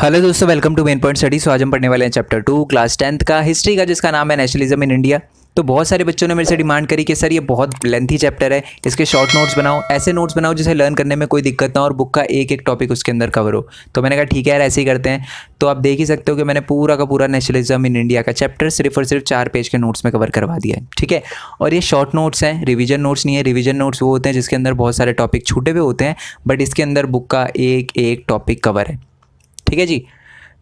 Hello दोस्तों, welcome to main point study. आज हम पढ़ने वाले हैं चैप्टर 2 क्लास 10th का हिस्ट्री का, जिसका नाम है नेशनलिज्म इन इंडिया। तो बहुत सारे बच्चों ने मेरे से डिमांड करी कि सर ये बहुत लेंथी चैप्टर है, इसके शॉर्ट नोट्स बनाओ, ऐसे नोट्स बनाओ जिसे लर्न करने में कोई दिक्कत ना हो और बुक का एक एक टॉपिक उसके अंदर कवर हो। तो मैंने कहा ठीक है यार, ऐसे ही करते हैं। तो आप देख ही सकते हो कि मैंने पूरा का पूरा नेशनलिज्म इन इंडिया का चैप्टर सिर्फ और सिर्फ 4 पेज के नोट्स में कवर करवा दिया है। ठीक है, और ये शॉर्ट नोट्स हैं, रिविजन नोट्स नहीं है। रिविजन नोट्स वो होते हैं जिसके अंदर बहुत सारे टॉपिक छूटे हुए होते हैं, बट इसके अंदर बुक का एक एक टॉपिक कवर है। ठीक है जी,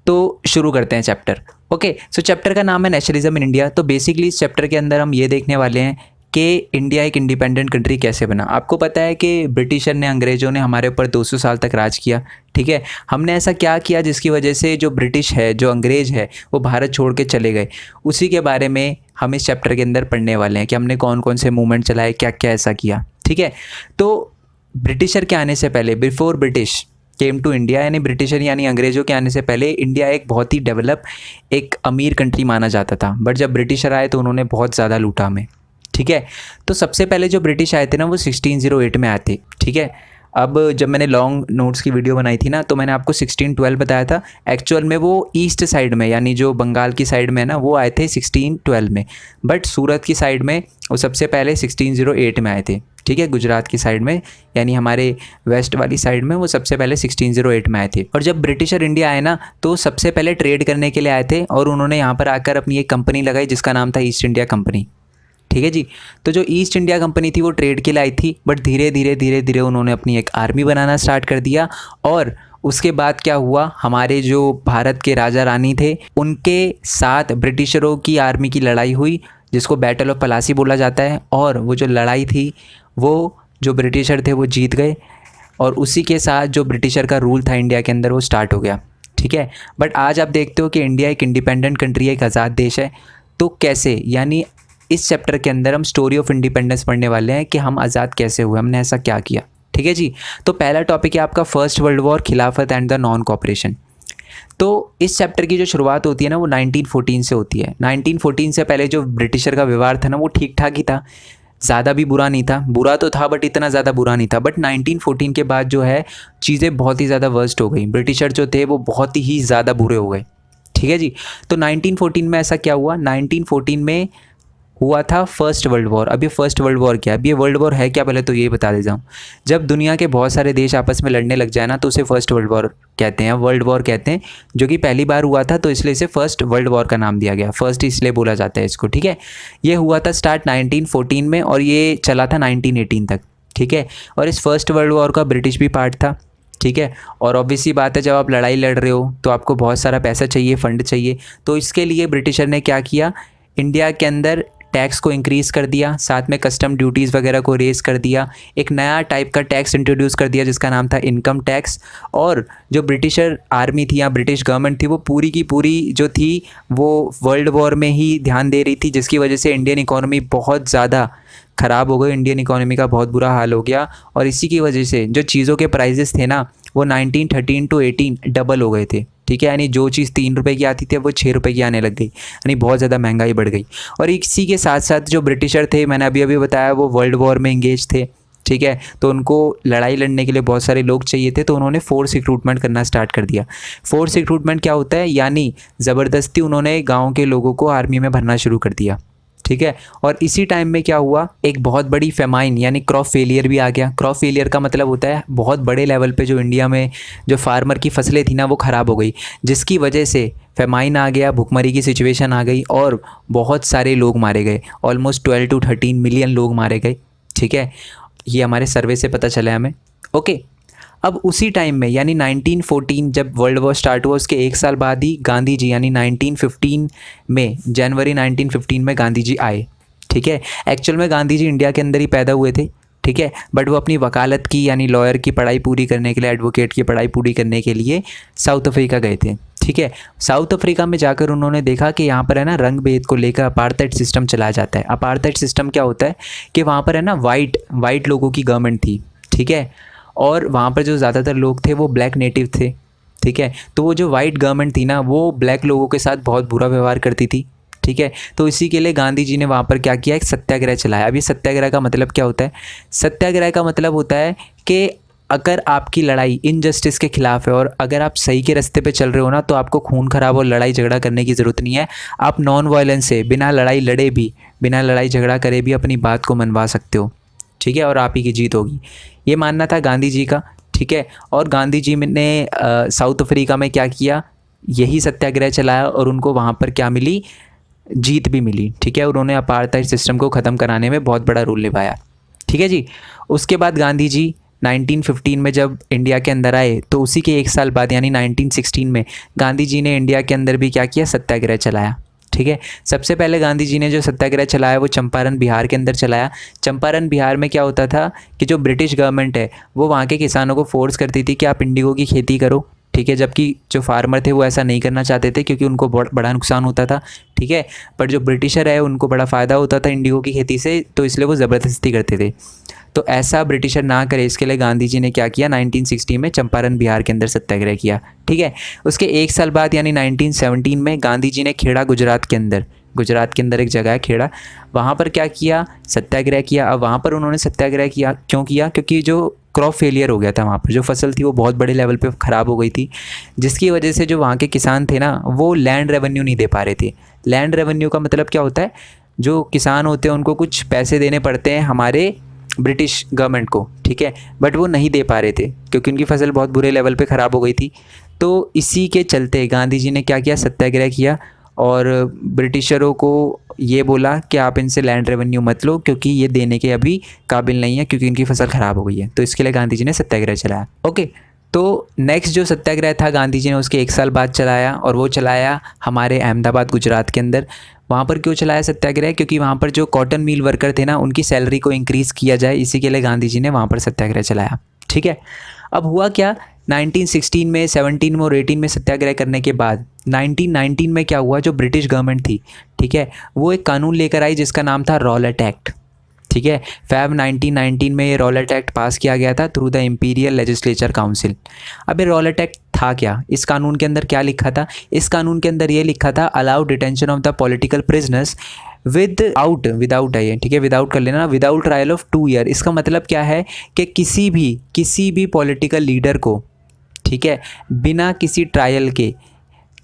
तो शुरू करते हैं चैप्टर। ओके, सो चैप्टर का नाम है नेशनलिज्म इन इंडिया। तो बेसिकली इस चैप्टर के अंदर हम ये देखने वाले हैं कि इंडिया एक इंडिपेंडेंट कंट्री कैसे बना। आपको पता है कि ब्रिटिशर ने, अंग्रेज़ों ने हमारे ऊपर 200 साल तक राज किया। ठीक है, हमने ऐसा क्या किया जिसकी वजह से जो ब्रिटिश है, जो अंग्रेज़ है, वो भारत छोड़ के चले गए। उसी के बारे में हम इस चैप्टर के अंदर पढ़ने वाले हैं कि हमने कौन कौन से मूवमेंट चलाए, क्या क्या ऐसा किया। ठीक है, तो ब्रिटिशर के आने से पहले, before British came to India, यानी ब्रिटिशर यानी अंग्रेज़ों के आने से पहले इंडिया एक बहुत ही डेवलप, एक अमीर कंट्री माना जाता था। बट जब ब्रिटिशर आए तो उन्होंने बहुत ज़्यादा लूटा हमें। ठीक है, तो सबसे पहले जो ब्रिटिश आए थे ना, वो 1608 में आए थे। ठीक है, अब जब मैंने लॉन्ग नोट्स की वीडियो बनाई थी ना, तो मैंने आपको 1612 बताया था। एक्चुअल में वो ईस्ट साइड में, यानी जो बंगाल की साइड में है ना, वो आए थे 1612 में। बट सूरत की साइड में वो सबसे पहले 1608 में आए थे। ठीक है, गुजरात की साइड में, यानी हमारे वेस्ट वाली साइड में, वो सबसे पहले 1608 में आए थे। और जब ब्रिटिशर इंडिया आए ना, तो सबसे पहले ट्रेड करने के लिए आए थे और उन्होंने यहाँ पर आकर अपनी एक कंपनी लगाई जिसका नाम था ईस्ट इंडिया कंपनी। ठीक है जी, तो जो ईस्ट इंडिया कंपनी थी वो ट्रेड के लिए आई थी, बट धीरे धीरे उन्होंने अपनी एक आर्मी बनाना स्टार्ट कर दिया। और उसके बाद क्या हुआ, हमारे जो भारत के राजा रानी थे, उनके साथ ब्रिटिशरों की आर्मी की लड़ाई हुई, जिसको बैटल ऑफ पलासी बोला जाता है। और वो जो लड़ाई थी, वो जो ब्रिटिशर थे वो जीत गए, और उसी के साथ जो ब्रिटिशर का रूल था इंडिया के अंदर वो स्टार्ट हो गया। ठीक है, बट आज आप देखते हो कि इंडिया एक इंडिपेंडेंट कंट्री है, एक आज़ाद देश है। तो कैसे, यानी इस चैप्टर के अंदर हम स्टोरी ऑफ इंडिपेंडेंस पढ़ने वाले हैं कि हम आज़ाद कैसे हुए, हमने ऐसा क्या किया। ठीक है जी, तो पहला टॉपिक है आपका फर्स्ट वर्ल्ड वॉर, खिलाफत एंड द नॉन कॉपरेशन। तो इस चैप्टर की जो शुरुआत होती है ना, वो 1914 से होती है। 1914 से पहले जो ब्रिटिशर का व्यवहार था ना, वो ठीक ठाक ही था, ज़्यादा भी बुरा नहीं था। बुरा तो था बट इतना ज़्यादा बुरा नहीं था। बट 1914 के बाद जो है, चीज़ें बहुत ही ज़्यादा वर्स्ट हो गई। ब्रिटिशर जो थे वो बहुत ही ज़्यादा बुरे हो गए। ठीक है जी, तो 1914 में ऐसा क्या हुआ, 1914 में हुआ था फर्स्ट वर्ल्ड वॉर। अब ये फर्स्ट वर्ल्ड वॉर क्या है, अब ये वर्ल्ड वॉर है क्या, पहले तो ये बता देता हूँ। जब दुनिया के बहुत सारे देश आपस में लड़ने लग जाए ना, तो उसे फर्स्ट वर्ल्ड वॉर कहते हैं, वर्ल्ड वॉर कहते हैं। जो कि पहली बार हुआ था, तो इसलिए इसे फर्स्ट वर्ल्ड वॉर का नाम दिया गया। फर्स्ट इसलिए बोला जाता है इसको। ठीक है, ये हुआ था स्टार्ट 1914 में और ये चला था 1918 तक। ठीक है, और इस फर्स्ट वर्ल्ड वॉर का ब्रिटिश भी पार्ट था। ठीक है, और ऑब्वियसली बात है, जब आप लड़ाई लड़ रहे हो तो आपको बहुत सारा पैसा चाहिए, फंड चाहिए। तो इसके लिए ब्रिटिशर ने क्या किया, इंडिया के अंदर टैक्स को इंक्रीज़ कर दिया, साथ में कस्टम ड्यूटीज़ वगैरह को रेज़ कर दिया। एक नया टाइप का टैक्स इंट्रोड्यूस कर दिया जिसका नाम था इनकम टैक्स। और जो ब्रिटिशर आर्मी थी या ब्रिटिश गवर्नमेंट थी, वो पूरी की पूरी जो थी वो वर्ल्ड वॉर में ही ध्यान दे रही थी, जिसकी वजह से इंडियन इकोनॉमी बहुत ज़्यादा ख़राब हो गई। इंडियन इकोनॉमी का बहुत बुरा हाल हो गया। और इसी की वजह से जो चीज़ों के प्राइजेस थे ना, वो 1913 to 18 डबल हो गए थे। ठीक है, यानी जो चीज़ 3 रुपये की आती थी वो 6 रुपये की आने लग गई, यानी बहुत ज़्यादा महंगाई बढ़ गई। और इसी के साथ साथ जो ब्रिटिशर थे, मैंने अभी अभी बताया, वो वर्ल्ड वॉर में इंगेज थे। ठीक है, तो उनको लड़ाई लड़ने के लिए बहुत सारे लोग चाहिए थे, तो उन्होंने फोर्स रिक्रूटमेंट करना स्टार्ट कर दिया। फोर्स रिक्रूटमेंट क्या होता है, यानी ज़बरदस्ती उन्होंने गाँव के लोगों को आर्मी में भरना शुरू कर दिया। ठीक है, और इसी टाइम में क्या हुआ, एक बहुत बड़ी फेमाइन यानी क्रॉप फेलियर भी आ गया। क्रॉप फेलियर का मतलब होता है बहुत बड़े लेवल पे जो इंडिया में जो फार्मर की फसलें थी ना, वो ख़राब हो गई, जिसकी वजह से फेमाइन आ गया, भुखमरी की सिचुएशन आ गई और बहुत सारे लोग मारे गए। ऑलमोस्ट 12 to 13 मिलियन लोग मारे गए। ठीक है, ये हमारे सर्वे से पता चला है हमें। ओके, अब उसी टाइम में यानी 1914 जब वर्ल्ड वॉर स्टार्ट हुआ, उसके एक साल बाद ही गांधी जी, यानी 1915 में, जनवरी 1915 में गांधी जी आए। ठीक है, एक्चुअल में गांधी जी इंडिया के अंदर ही पैदा हुए थे। ठीक है, बट वो अपनी वकालत की यानी लॉयर की पढ़ाई पूरी करने के लिए, एडवोकेट की पढ़ाई पूरी करने के लिए साउथ अफ्रीका गए थे। ठीक है, साउथ अफ्रीका में जाकर उन्होंने देखा कि यहाँ पर है ना, रंग भेद को लेकर अपार्थाइड सिस्टम चलाया जाता है। अपार्थाइड सिस्टम क्या होता है कि वहाँ पर है ना वाइट लोगों की गवर्नमेंट थी। ठीक है, और वहाँ पर जो ज़्यादातर लोग थे वो ब्लैक नेटिव थे। ठीक है, तो वो जो वाइट गवर्नमेंट थी ना, वो ब्लैक लोगों के साथ बहुत बुरा व्यवहार करती थी। ठीक है, तो इसी के लिए गांधी जी ने वहाँ पर क्या किया, एक सत्याग्रह चलाया। अब ये सत्याग्रह का मतलब क्या होता है, सत्याग्रह का मतलब होता है कि अगर आपकी लड़ाई इनजस्टिस के खिलाफ है और अगर आप सही के रास्ते पे चल रहे हो ना, तो आपको खून खराब और लड़ाई झगड़ा करने की ज़रूरत नहीं है। आप नॉन वायलेंस से बिना लड़ाई लड़े भी, बिना लड़ाई झगड़ा करे भी अपनी बात को मनवा सकते हो, ठीक है, और आप ही की जीत होगी। ये मानना था गांधी जी का, ठीक है। और गांधी जी ने साउथ अफ्रीका में क्या किया, यही सत्याग्रह चलाया और उनको वहाँ पर क्या मिली, जीत भी मिली, ठीक है। उन्होंने अपार्थाइड सिस्टम को ख़त्म कराने में बहुत बड़ा रोल निभाया, ठीक है जी। उसके बाद गांधी जी 1915 में जब इंडिया के अंदर आए, तो उसी के एक साल बाद यानी 1916 में गांधी जी ने इंडिया के अंदर भी क्या किया, सत्याग्रह चलाया, ठीक है। सबसे पहले गांधी जी ने जो सत्याग्रह चलाया वो चंपारण बिहार के अंदर चलाया। चंपारण बिहार में क्या होता था कि जो ब्रिटिश गवर्नमेंट है वो वहाँ के किसानों को फोर्स करती थी कि आप इंडिगो की खेती करो, ठीक है, जबकि जो फार्मर थे वो ऐसा नहीं करना चाहते थे क्योंकि उनको बहुत बड़ा नुकसान होता था, ठीक है। पर जो ब्रिटिशर है उनको बड़ा फ़ायदा होता था इंडिगो की खेती से, तो इसलिए वो ज़बरदस्ती करते थे। तो ऐसा ब्रिटिशर ना करे इसके लिए गांधी जी ने क्या किया, 1960 में चंपारण बिहार के अंदर सत्याग्रह किया, ठीक है। उसके एक साल बाद यानी 1917 में गांधी जी ने खेड़ा, गुजरात के अंदर एक जगह है खेड़ा, वहाँ पर क्या किया, सत्याग्रह किया। अब वहाँ पर उन्होंने सत्याग्रह किया, क्यों किया, क्योंकि जो क्रॉप फेलियर हो गया था वहाँ पर, जो फसल थी वो बहुत बड़े लेवल पे ख़राब हो गई थी, जिसकी वजह से जो वहाँ के किसान थे ना वो लैंड रेवेन्यू नहीं दे पा रहे थे। लैंड रेवेन्यू का मतलब क्या होता है, जो किसान होते हैं उनको कुछ पैसे देने पड़ते हैं हमारे ब्रिटिश गवर्नमेंट को, ठीक है, बट वो नहीं दे पा रहे थे क्योंकि उनकी फसल बहुत बुरे लेवल पे ख़राब हो गई थी। तो इसी के चलते गांधी जी ने क्या किया, सत्याग्रह किया और ब्रिटिशरों को ये बोला कि आप इनसे लैंड रेवेन्यू मत लो क्योंकि ये देने के अभी काबिल नहीं है क्योंकि इनकी फसल ख़राब हो गई है। तो इसके लिए गांधी जी ने सत्याग्रह चलाया, ओके। तो नेक्स्ट जो सत्याग्रह था गांधी जी ने उसके एक साल बाद चलाया और वो चलाया हमारे अहमदाबाद, गुजरात के अंदर। वहाँ पर क्यों चलाया सत्याग्रह, क्योंकि वहाँ पर जो कॉटन मिल वर्कर थे ना उनकी सैलरी को इंक्रीज़ किया जाए, इसी के लिए गांधी जी ने वहाँ पर सत्याग्रह चलाया, ठीक है। अब हुआ क्या, 1916 में, 17 में और 18 में सत्याग्रह करने के बाद 1919 में क्या हुआ, जो ब्रिटिश गवर्नमेंट थी, ठीक है, वो एक कानून लेकर आई जिसका नाम था रॉलेट एक्ट, ठीक है। फैब 1919 में ये रॉलेट एक्ट पास किया गया था through the imperial legislature council. अब ये रॉलेट एक्ट था क्या, इस कानून के अंदर क्या लिखा था, इस कानून के अंदर ये लिखा था, allow detention of the political prisoners without है, ठीक है, विदाउट कर लेना, विदाउट ट्रायल ऑफ 2 ईयर। इसका मतलब क्या है कि किसी भी पॉलिटिकल लीडर को, ठीक है, बिना किसी ट्रायल के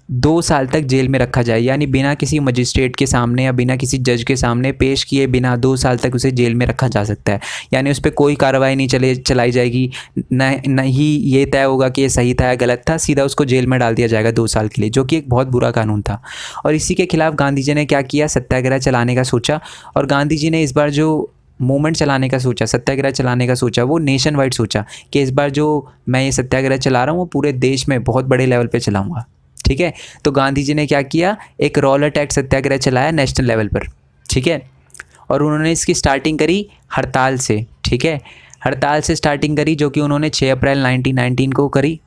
2 साल तक जेल में रखा जाए, यानी बिना किसी मजिस्ट्रेट के सामने या बिना किसी जज के सामने पेश किए बिना 2 साल तक उसे जेल में रखा जा सकता है। यानी उस पर कोई कार्रवाई नहीं चलाई जाएगी, न ही ये तय होगा कि ये सही था या गलत था, सीधा उसको जेल में डाल दिया जाएगा 2 साल के लिए, जो कि एक बहुत बुरा कानून था। और इसी के खिलाफ गांधी जी ने क्या किया, सत्याग्रह चलाने का सोचा। और गांधी जी ने इस बार जो मूवमेंट चलाने का सोचा, सत्याग्रह चलाने का सोचा, वो नेशन वाइड सोचा कि इस बार जो मैं ये सत्याग्रह चला रहा हूँ वो पूरे देश में बहुत बड़े लेवल पे चलाऊंगा, ठीक है। तो गांधी जी ने क्या किया, एक रॉलेट एक्ट सत्याग्रह चलाया नेशनल लेवल पर, ठीक है। और उन्होंने इसकी स्टार्टिंग करी हड़ताल से, ठीक है, हड़ताल से स्टार्टिंग करी जो कि उन्होंने 6 अप्रैल 1919 को करी,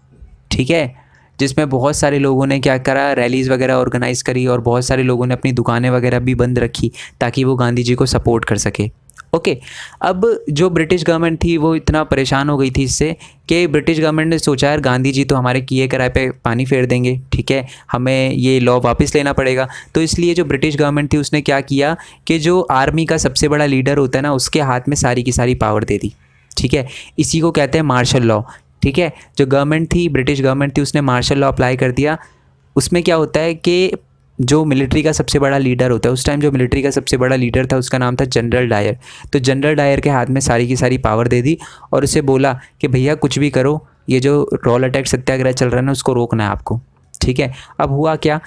ठीक है, जिसमें बहुत सारे लोगों ने क्या करा, रैलीज़ वगैरह ऑर्गेनाइज़ करी और बहुत सारे लोगों ने अपनी दुकानें वगैरह भी बंद रखी ताकि वो गांधी जी को सपोर्ट कर सके, ओके। अब जो ब्रिटिश गवर्नमेंट थी वो इतना परेशान हो गई थी इससे कि ब्रिटिश गवर्नमेंट ने सोचा यार गांधी जी तो हमारे किए कराए पे पानी फेर देंगे, ठीक है, हमें ये लॉ वापस लेना पड़ेगा। तो इसलिए जो ब्रिटिश गवर्नमेंट थी उसने क्या किया कि जो आर्मी का सबसे बड़ा लीडर होता है ना उसके हाथ में सारी की सारी पावर दे दी, ठीक है। इसी को कहते हैं मार्शल लॉ, ठीक है। जो गवर्नमेंट थी, ब्रिटिश गवर्नमेंट थी, उसने मार्शल लॉ अप्लाई कर दिया। उसमें क्या होता है कि जो मिलिट्री का सबसे बड़ा लीडर होता है, उस टाइम जो मिलिट्री का सबसे बड़ा लीडर था उसका नाम था जनरल डायर। तो जनरल डायर के हाथ में सारी की सारी पावर दे दी और उसे बोला कि भैया कुछ भी करो, ये जो रॉलेट एक्ट सत्याग्रह चल रहा है ना उसको रोकना है आपको, ठीक है। अब हुआ क्या,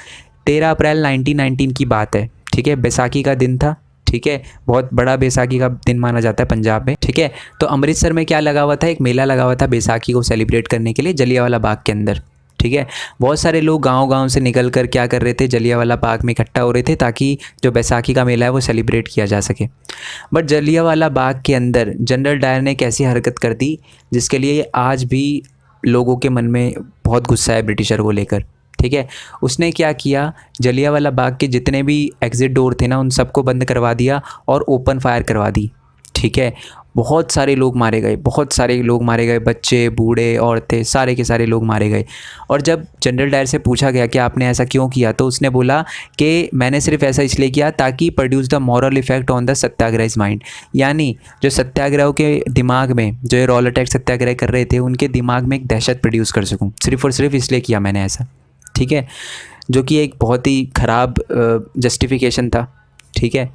13 अप्रैल 1919 की बात है, ठीक है, बैसाखी का दिन था, ठीक है, बहुत बड़ा बैसाखी का दिन माना जाता है पंजाब में, ठीक है। तो अमृतसर में क्या लगा हुआ था, एक मेला लगा हुआ था बैसाखी को सेलिब्रेट करने के लिए जलियांवाला बाग के अंदर, ठीक है। बहुत सारे लोग गांव-गांव से निकल कर क्या कर रहे थे, जलियांवाला बाग में इकट्ठा हो रहे थे ताकि जो बैसाखी का मेला है वो सेलिब्रेट किया जा सके। बट जलियांवाला बाग के अंदर जनरल डायर ने एक ऐसी हरकत कर दी जिसके लिए आज भी लोगों के मन में बहुत गुस्सा है ब्रिटिशर को लेकर, ठीक है। उसने क्या किया, जलियांवाला बाग के जितने भी एग्ज़िट डोर थे ना उन सबको बंद करवा दिया और ओपन फायर करवा दी, ठीक है। बहुत सारे लोग मारे गए, बहुत सारे लोग मारे गए, बच्चे, बूढ़े, औरतें, सारे के सारे लोग मारे गए। और जब जनरल डायर से पूछा गया कि आपने ऐसा क्यों किया, तो उसने बोला कि मैंने सिर्फ ऐसा इसलिए किया ताकि produce the moral effect on the Satyagraha mind, यानी जो सत्याग्रह के दिमाग में, जो ये रॉलेट एक्ट सत्याग्रह कर रहे थे, उनके दिमाग में एक दहशत प्रोड्यूस कर सकूं, सिर्फ और सिर्फ इसलिए किया मैंने ऐसा। ठीक है, जो कि एक बहुत ही ख़राब जस्टिफिकेशन था। ठीक है,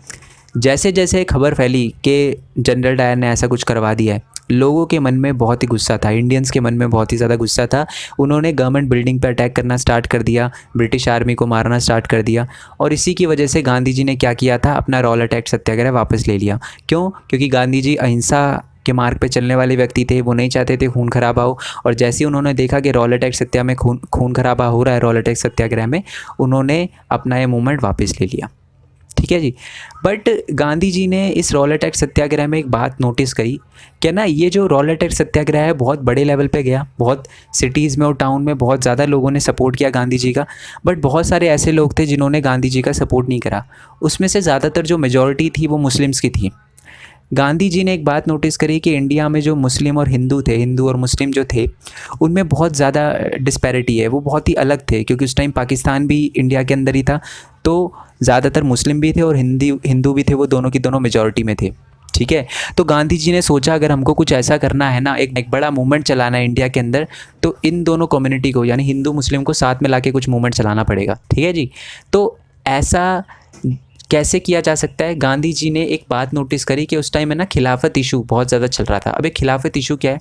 जैसे जैसे खबर फैली कि जनरल डायर ने ऐसा कुछ करवा दिया है, लोगों के मन में बहुत ही गुस्सा था, इंडियंस के मन में बहुत ही ज़्यादा गुस्सा था। उन्होंने गवर्नमेंट बिल्डिंग पर अटैक करना स्टार्ट कर दिया, ब्रिटिश आर्मी को मारना स्टार्ट कर दिया। और इसी की वजह से गांधी जी ने क्या किया था, अपना रॉलेट एक्ट सत्याग्रह वापस ले लिया। क्यों? क्योंकि गांधी जी अहिंसा के मार्ग पे चलने वाले व्यक्ति थे, वो नहीं चाहते थे खून खराबा हो। और जैसे ही उन्होंने देखा कि रॉलेट एक्ट सत्या में खून खराबा हो रहा है रॉलेट एक्ट सत्याग्रह में, उन्होंने अपना ये मूवमेंट वापस ले लिया। ठीक है जी। बट गांधी जी ने इस रॉलेट एक्ट सत्याग्रह में एक बात नोटिस करी कि ना, ये जो रॉलेट एक्ट सत्याग्रह है बहुत बड़े लेवल पे गया, बहुत सिटीज़ में और टाउन में बहुत ज़्यादा लोगों ने सपोर्ट किया गांधी जी का। बट बहुत सारे ऐसे लोग थे जिन्होंने गांधी जी का सपोर्ट नहीं करा। उसमें से ज़्यादातर जो मेजॉरिटी थी वो मुस्लिम्स की थी। गांधी जी ने एक बात नोटिस करी कि इंडिया में जो मुस्लिम और हिंदू थे, हिंदू और मुस्लिम जो थे, उनमें बहुत ज़्यादा डिस्पैरिटी है, वो बहुत ही अलग थे। क्योंकि उस टाइम पाकिस्तान भी इंडिया के अंदर ही था, तो ज़्यादातर मुस्लिम भी थे और हिंदू भी थे, वो दोनों की दोनों मेजॉरिटी में थे। ठीक है, तो गांधी जी ने सोचा अगर हमको कुछ ऐसा करना है ना, एक बड़ा मूवमेंट चलाना है इंडिया के अंदर, तो इन दोनों कम्युनिटी को, यानी हिंदू मुस्लिम को साथ में लाके कुछ मूवमेंट चलाना पड़ेगा। ठीक है जी। तो ऐसा कैसे किया जा सकता है? गांधी जी ने एक बात नोटिस करी कि उस टाइम में ना खिलाफत इशू बहुत ज़्यादा चल रहा था। अब एक खिलाफत इशू क्या है?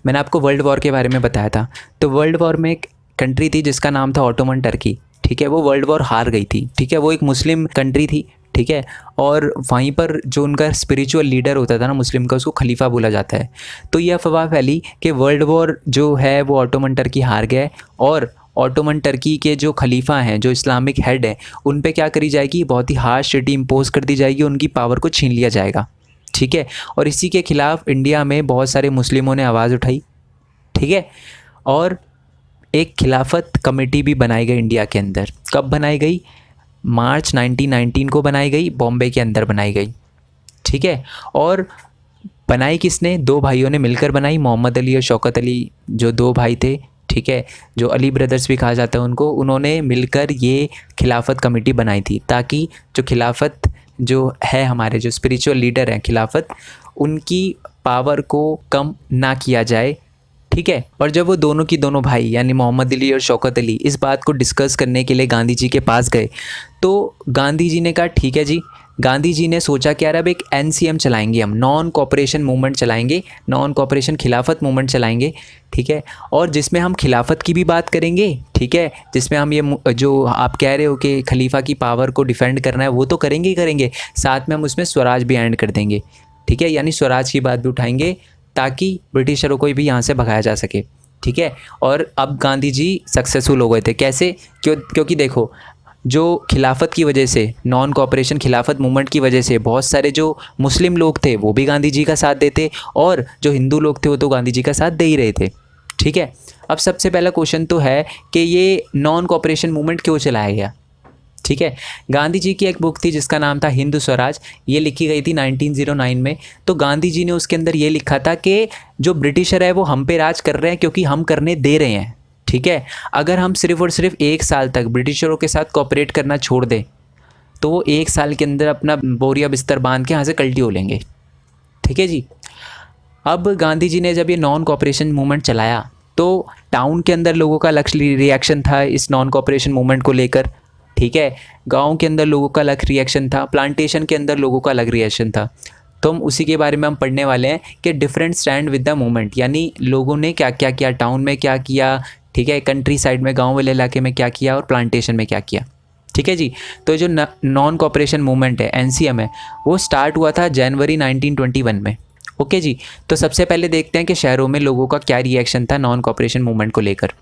मैंने आपको वर्ल्ड वॉर के बारे में बताया था। तो वर्ल्ड वॉर में एक कंट्री थी जिसका नाम था ऑटोमन टर्की। ठीक है, वो वर्ल्ड वॉर हार गई थी। ठीक है, वो एक मुस्लिम कंट्री थी। ठीक है, और वहीं पर जो उनका स्पिरिचुअल लीडर होता था ना मुस्लिम का, उसको खलीफा बोला जाता है। तो ये अफवाह फैली कि वर्ल्ड वॉर जो है वो ऑटोमन टर्की हार गया है, और ऑटोमन टर्की के जो खलीफा हैं, जो इस्लामिक हेड हैं, उन पे क्या करी जाएगी, बहुत ही हार्श ट्रीटी इम्पोज कर दी जाएगी, उनकी पावर को छीन लिया जाएगा। ठीक है, और इसी के खिलाफ इंडिया में बहुत सारे मुस्लिमों ने आवाज़ उठाई। ठीक है, और एक खिलाफत कमेटी भी बनाई गई इंडिया के अंदर। कब बनाई गई? मार्च 1919 को बनाई गई, बॉम्बे के अंदर बनाई गई। ठीक है, और बनाई किसने? दो भाइयों ने मिलकर बनाई, मोहम्मद अली और शौकत अली, जो दो भाई थे। ठीक है, जो अली ब्रदर्स भी कहा जाता है उनको, उन्होंने मिलकर ये खिलाफत कमेटी बनाई थी, ताकि जो खिलाफत जो है, हमारे जो स्पिरिचुअल लीडर हैं खिलाफत, उनकी पावर को कम ना किया जाए। ठीक है, और जब वो दोनों की दोनों भाई यानी मोहम्मद अली और शौकत अली इस बात को डिस्कस करने के लिए गांधी जी के पास गए, तो गांधी जी ने कहा ठीक है जी। गांधी जी ने सोचा कि यार अब एक NCM चलाएंगे, हम नॉन कॉपरेशन मूवमेंट चलाएंगे, नॉन कॉपरेशन खिलाफत मूवमेंट चलाएंगे। ठीक है, और जिसमें हम खिलाफत की भी बात करेंगे। ठीक है, जिसमें हम ये जो आप कह रहे हो कि खलीफा की पावर को डिफेंड करना है, वो तो करेंगे ही करेंगे, साथ में हम उसमें स्वराज भी ऐड कर देंगे। ठीक है, यानी स्वराज की बात भी उठाएंगे, ताकि ब्रिटिशरों को भी यहाँ से भगाया जा सके। ठीक है, और अब गांधी जी सक्सेसफुल हो गए थे। कैसे? क्योंकि देखो, जो खिलाफत की वजह से, नॉन कॉपरेशन खिलाफत मूवमेंट की वजह से बहुत सारे जो मुस्लिम लोग थे वो भी गांधी जी का साथ देते, और जो हिंदू लोग थे वो तो गांधी जी का साथ दे ही रहे थे। ठीक है, अब सबसे पहला क्वेश्चन तो है कि ये नॉन कॉपरेशन मूवमेंट क्यों चलाया गया? ठीक है, गांधी जी की एक बुक थी जिसका नाम था हिंद स्वराज, ये लिखी गई थी 1909 में। तो गांधी जी ने उसके अंदर ये लिखा था कि जो ब्रिटिशर है वो हम पे राज कर रहे हैं क्योंकि हम करने दे रहे हैं। ठीक है, अगर हम सिर्फ और सिर्फ 1 साल तक ब्रिटिशरों के साथ कोऑपरेट करना छोड़ दें, तो वो 1 साल के अंदर अपना बोरिया बिस्तर बांध के यहाँ से कल्टी हो लेंगे। ठीक है जी। अब गांधी जी ने जब ये नॉन कॉपरेशन मूवमेंट चलाया, तो टाउन के अंदर लोगों का अलग रिएक्शन था इस नॉन कॉपरेशन मूवमेंट को लेकर। ठीक है, गांव के अंदर लोगों का अलग रिएक्शन था, प्लांटेशन के अंदर लोगों का अलग रिएक्शन था। तो हम उसी के बारे में हम पढ़ने वाले हैं कि different stand with the movement, यानी लोगों ने क्या क्या किया, टाउन में क्या किया, ठीक है, कंट्री साइड में, गांव वाले इलाके में क्या किया, और प्लांटेशन में क्या किया। ठीक है जी। तो जो नॉन कॉपरेशन मूवमेंट है, NCM है, वो स्टार्ट हुआ था जनवरी 1921 में। ओके जी। तो सबसे पहले देखते हैं कि शहरों में लोगों का क्या रिएक्शन था नॉन कॉपरेशन मूवमेंट को लेकर।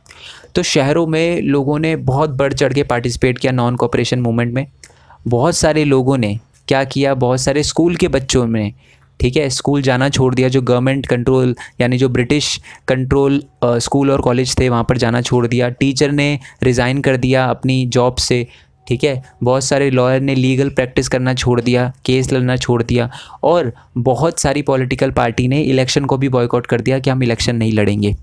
तो शहरों में लोगों ने बहुत बढ़ चढ़ के पार्टिसिपेट किया नॉन कॉपरेशन मूवमेंट में। बहुत सारे लोगों ने क्या किया, बहुत सारे स्कूल के बच्चों ने, ठीक है, स्कूल जाना छोड़ दिया। जो गवर्नमेंट कंट्रोल यानी जो ब्रिटिश कंट्रोल स्कूल और कॉलेज थे वहाँ पर जाना छोड़ दिया। टीचर ने रिज़ाइन कर दिया अपनी जॉब से। ठीक है, बहुत सारे लॉयर ने लीगल प्रैक्टिस करना छोड़ दिया, केस लड़ना छोड़ दिया, और बहुत सारी पॉलिटिकल पार्टी ने इलेक्शन को भी बॉयकॉट कर दिया कि हम इलेक्शन नहीं लड़ेंगे।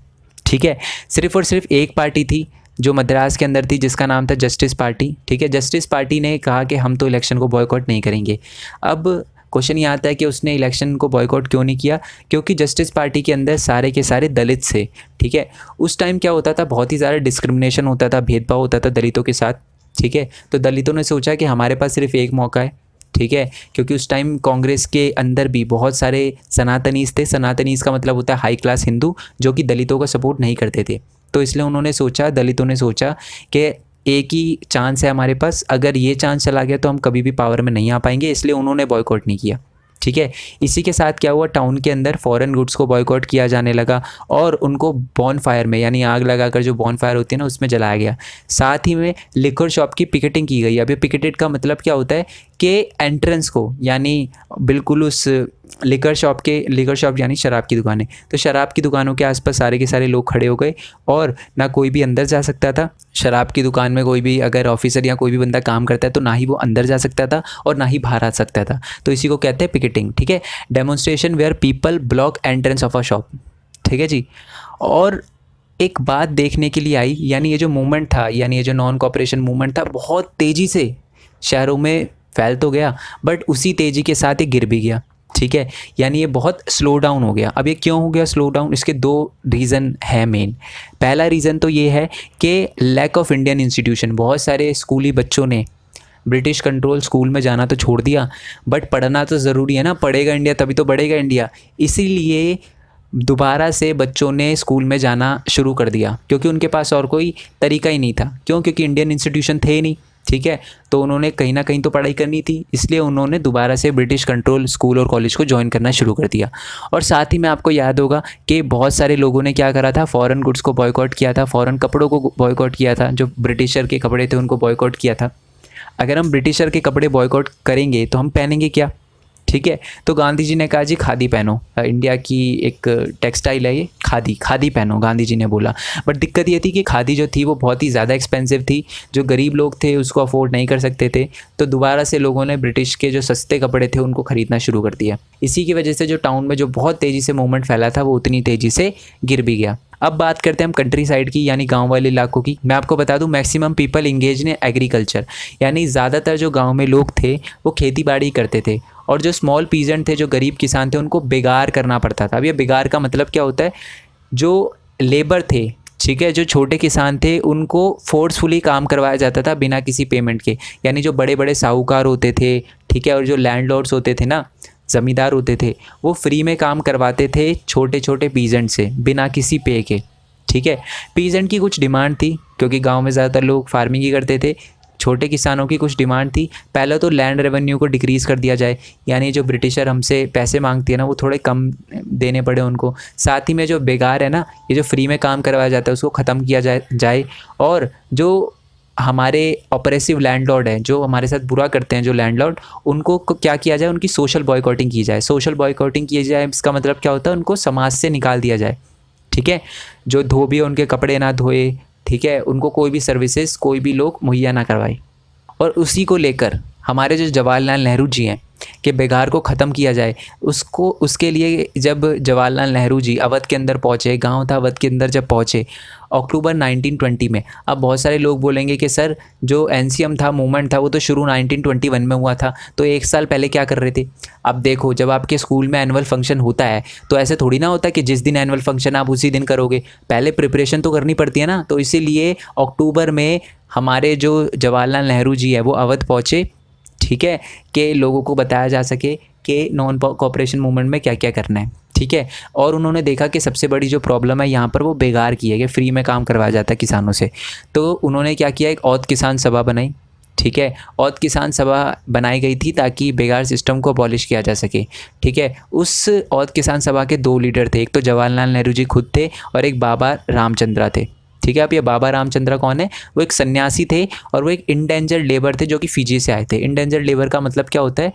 ठीक है, सिर्फ और सिर्फ एक पार्टी थी जो मद्रास के अंदर थी जिसका नाम था जस्टिस पार्टी। ठीक है, जस्टिस पार्टी ने कहा कि हम तो इलेक्शन को बॉयकॉट नहीं करेंगे। अब क्वेश्चन ये आता है कि उसने इलेक्शन को बॉयकॉट क्यों नहीं किया, क्योंकि जस्टिस पार्टी के अंदर सारे के सारे दलित थे। ठीक है, उस टाइम क्या होता था, बहुत ही ज़्यादा डिस्क्रिमिनेशन होता था, भेदभाव होता था दलितों के साथ। ठीक है, तो दलितों ने सोचा कि हमारे पास सिर्फ एक मौका है। ठीक है, क्योंकि उस टाइम कांग्रेस के अंदर भी बहुत सारे सनातनीज थे। सनातनीज का मतलब होता है हाई क्लास हिंदू, जो कि दलितों का सपोर्ट नहीं करते थे। तो इसलिए उन्होंने सोचा, दलितों ने सोचा कि एक ही चांस है हमारे पास, अगर ये चांस चला गया तो हम कभी भी पावर में नहीं आ पाएंगे, इसलिए उन्होंने बॉयकॉट नहीं किया। ठीक है, इसी के साथ क्या हुआ, टाउन के अंदर फॉरेन गुड्स को बॉयकॉट किया जाने लगा और उनको बॉन फायर में, यानी आग लगाकर जो बॉन फायर होती है ना, उसमें जलाया गया। साथ ही में लिकर शॉप की पिकेटिंग की गई। अब ये पिकेटेड का मतलब क्या होता है कि एंट्रेंस को, यानी बिल्कुल उस लिकर शॉप यानी शराब की दुकानें, तो शराब की दुकानों के आसपास सारे के सारे लोग खड़े हो गए और ना कोई भी अंदर जा सकता था। शराब की दुकान में कोई भी अगर ऑफिसर या कोई भी बंदा काम करता है तो ना ही वो अंदर जा सकता था और ना ही बाहर आ सकता था। तो इसी को कहते हैं पिकेटिंग। ठीक है, demonstration where people block entrance of a shop. ठीक है जी, और एक बात देखने के लिए आई, यानी ये जो मूवमेंट था, यानी ये जो नॉन कॉपरेशन मूवमेंट था, बहुत तेज़ी से शहरों में फैल तो गया, बट उसी तेज़ी के साथ ये गिर भी गया। ठीक है, यानी ये बहुत स्लो डाउन हो गया। अब ये क्यों हो गया स्लो डाउन, इसके दो रीज़न है मेन। पहला रीज़न तो ये है कि लैक ऑफ इंडियन इंस्टीट्यूशन। बहुत सारे स्कूली बच्चों ने ब्रिटिश कंट्रोल स्कूल में जाना तो छोड़ दिया, बट पढ़ना तो ज़रूरी है ना, पढ़ेगा इंडिया तभी तो बढ़ेगा इंडिया। इसीलिए दोबारा से बच्चों ने स्कूल में जाना शुरू कर दिया, क्योंकि उनके पास और कोई तरीका ही नहीं था। क्यों? क्योंकि इंडियन इंस्टीट्यूशन थे ही नहीं। ठीक है, तो उन्होंने कहीं ना कहीं तो पढ़ाई करनी थी, इसलिए उन्होंने दोबारा से ब्रिटिश कंट्रोल स्कूल और कॉलेज को ज्वाइन करना शुरू कर दिया। और साथ ही में आपको याद होगा कि बहुत सारे लोगों ने क्या करा था, फॉरेन गुड्स को बॉयकॉट किया था, फॉरेन कपड़ों को बॉयकॉट किया था, जो ब्रिटिशर के कपड़े थे उनको बॉयकॉट किया था। अगर हम ब्रिटिशर के कपड़े बॉयकॉट करेंगे तो हम पहनेंगे क्या? ठीक है, तो गांधी जी ने कहा जी खादी पहनो, इंडिया की एक टेक्सटाइल है ये, खादी पहनो, गांधी जी ने बोला। बट दिक्कत ये थी कि खादी जो थी वो बहुत ही ज़्यादा एक्सपेंसिव थी, जो गरीब लोग थे उसको अफोर्ड नहीं कर सकते थे। तो दोबारा से लोगों ने ब्रिटिश के जो सस्ते कपड़े थे उनको ख़रीदना शुरू कर दिया। इसी की वजह से जो टाउन में जो बहुत तेज़ी से मूवमेंट फैला था वो उतनी तेज़ी से गिर भी गया। अब बात करते हैं हम कंट्री साइड की, यानी गांव वाले इलाकों की। मैं आपको बता दूं, maximum people engage in agriculture, यानी ज़्यादातर जो गांव में लोग थे वो खेती बाड़ी करते थे, और जो स्मॉल पीजेंट थे, जो गरीब किसान थे, उनको बेगार करना पड़ता था। अब ये बेगार का मतलब क्या होता है, जो लेबर थे, ठीक है, जो छोटे किसान थे उनको फोर्सफुली काम करवाया जाता था बिना किसी पेमेंट के। यानी जो बड़े बड़े साहूकार होते थे, ठीक है, और जो लैंडलॉर्ड्स होते थे ना, ज़मींदार होते थे, वो फ्री में काम करवाते थे छोटे छोटे पीजेंट से बिना किसी पे के। ठीक है, पीजेंट की कुछ डिमांड थी, क्योंकि गांव में ज़्यादातर लोग फार्मिंग ही करते थे। छोटे किसानों की कुछ डिमांड थी, पहले तो लैंड रेवेन्यू को डिक्रीज़ कर दिया जाए, यानी जो ब्रिटिशर हमसे पैसे मांगती है ना वो थोड़े कम देने पड़े उनको। साथ ही में जो बेगार है ना, ये जो फ्री में काम करवाया जाता है उसको ख़त्म किया जाए। और जो हमारे ऑपरेसिव लैंडलॉर्ड हैं, जो हमारे साथ बुरा करते हैं, जो लैंडलॉर्ड, उनको क्या किया जाए, उनकी सोशल बॉयकॉटिंग की जाए। सोशल बॉयकॉटिंग की जाए इसका मतलब क्या होता है, उनको समाज से निकाल दिया जाए। ठीक है, जो धोबी उनके कपड़े ना धोए, ठीक है, उनको कोई भी सर्विसेज कोई भी लोग मुहैया ना करवाए। और उसी को लेकर हमारे जो जवाहरलाल नेहरू जी हैं कि बेगार को ख़त्म किया जाए, उसके लिए जब जवाहरलाल नेहरू जी अवध के अंदर पहुँचे, गांव था अवध के अंदर जब पहुँचे अक्टूबर 1920 में। अब बहुत सारे लोग बोलेंगे कि सर जो एनसीएम था, मूवमेंट था, वो तो शुरू 1921 में हुआ था, तो एक साल पहले क्या कर रहे थे? अब देखो, जब आपके स्कूल में एनुअल फंक्शन होता है तो ऐसे थोड़ी ना होता कि जिस दिन एनुअल फंक्शन आप उसी दिन करोगे, पहले प्रिपरेशन तो करनी पड़ती है ना। तो इसीलिए अक्टूबर में हमारे जो जवाहरलाल नेहरू जी है वो अवध पहुँचे, ठीक है, कि लोगों को बताया जा सके कि नॉन कोऑपरेशन मूवमेंट में क्या क्या करना है। ठीक है, और उन्होंने देखा कि सबसे बड़ी जो प्रॉब्लम है यहाँ पर वो बेगार की है कि फ्री में काम करवाया जाता है किसानों से। तो उन्होंने क्या किया, एक औद किसान सभा बनाई। ठीक है, औद किसान सभा बनाई गई थी ताकि बेगार सिस्टम को अबॉलिश किया जा सके। ठीक है, उस औद किसान सभा के दो लीडर थे, एक तो जवाहरलाल नेहरू जी खुद थे और एक बाबा रामचंद्रा थे। ठीक है, अब ये बाबा रामचंद्रा कौन है? वो एक सन्यासी थे और वो एक इंडेंजर्ड लेबर थे जो कि फिजी से आए थे। इंडेंजर्ड लेबर का मतलब क्या होता है,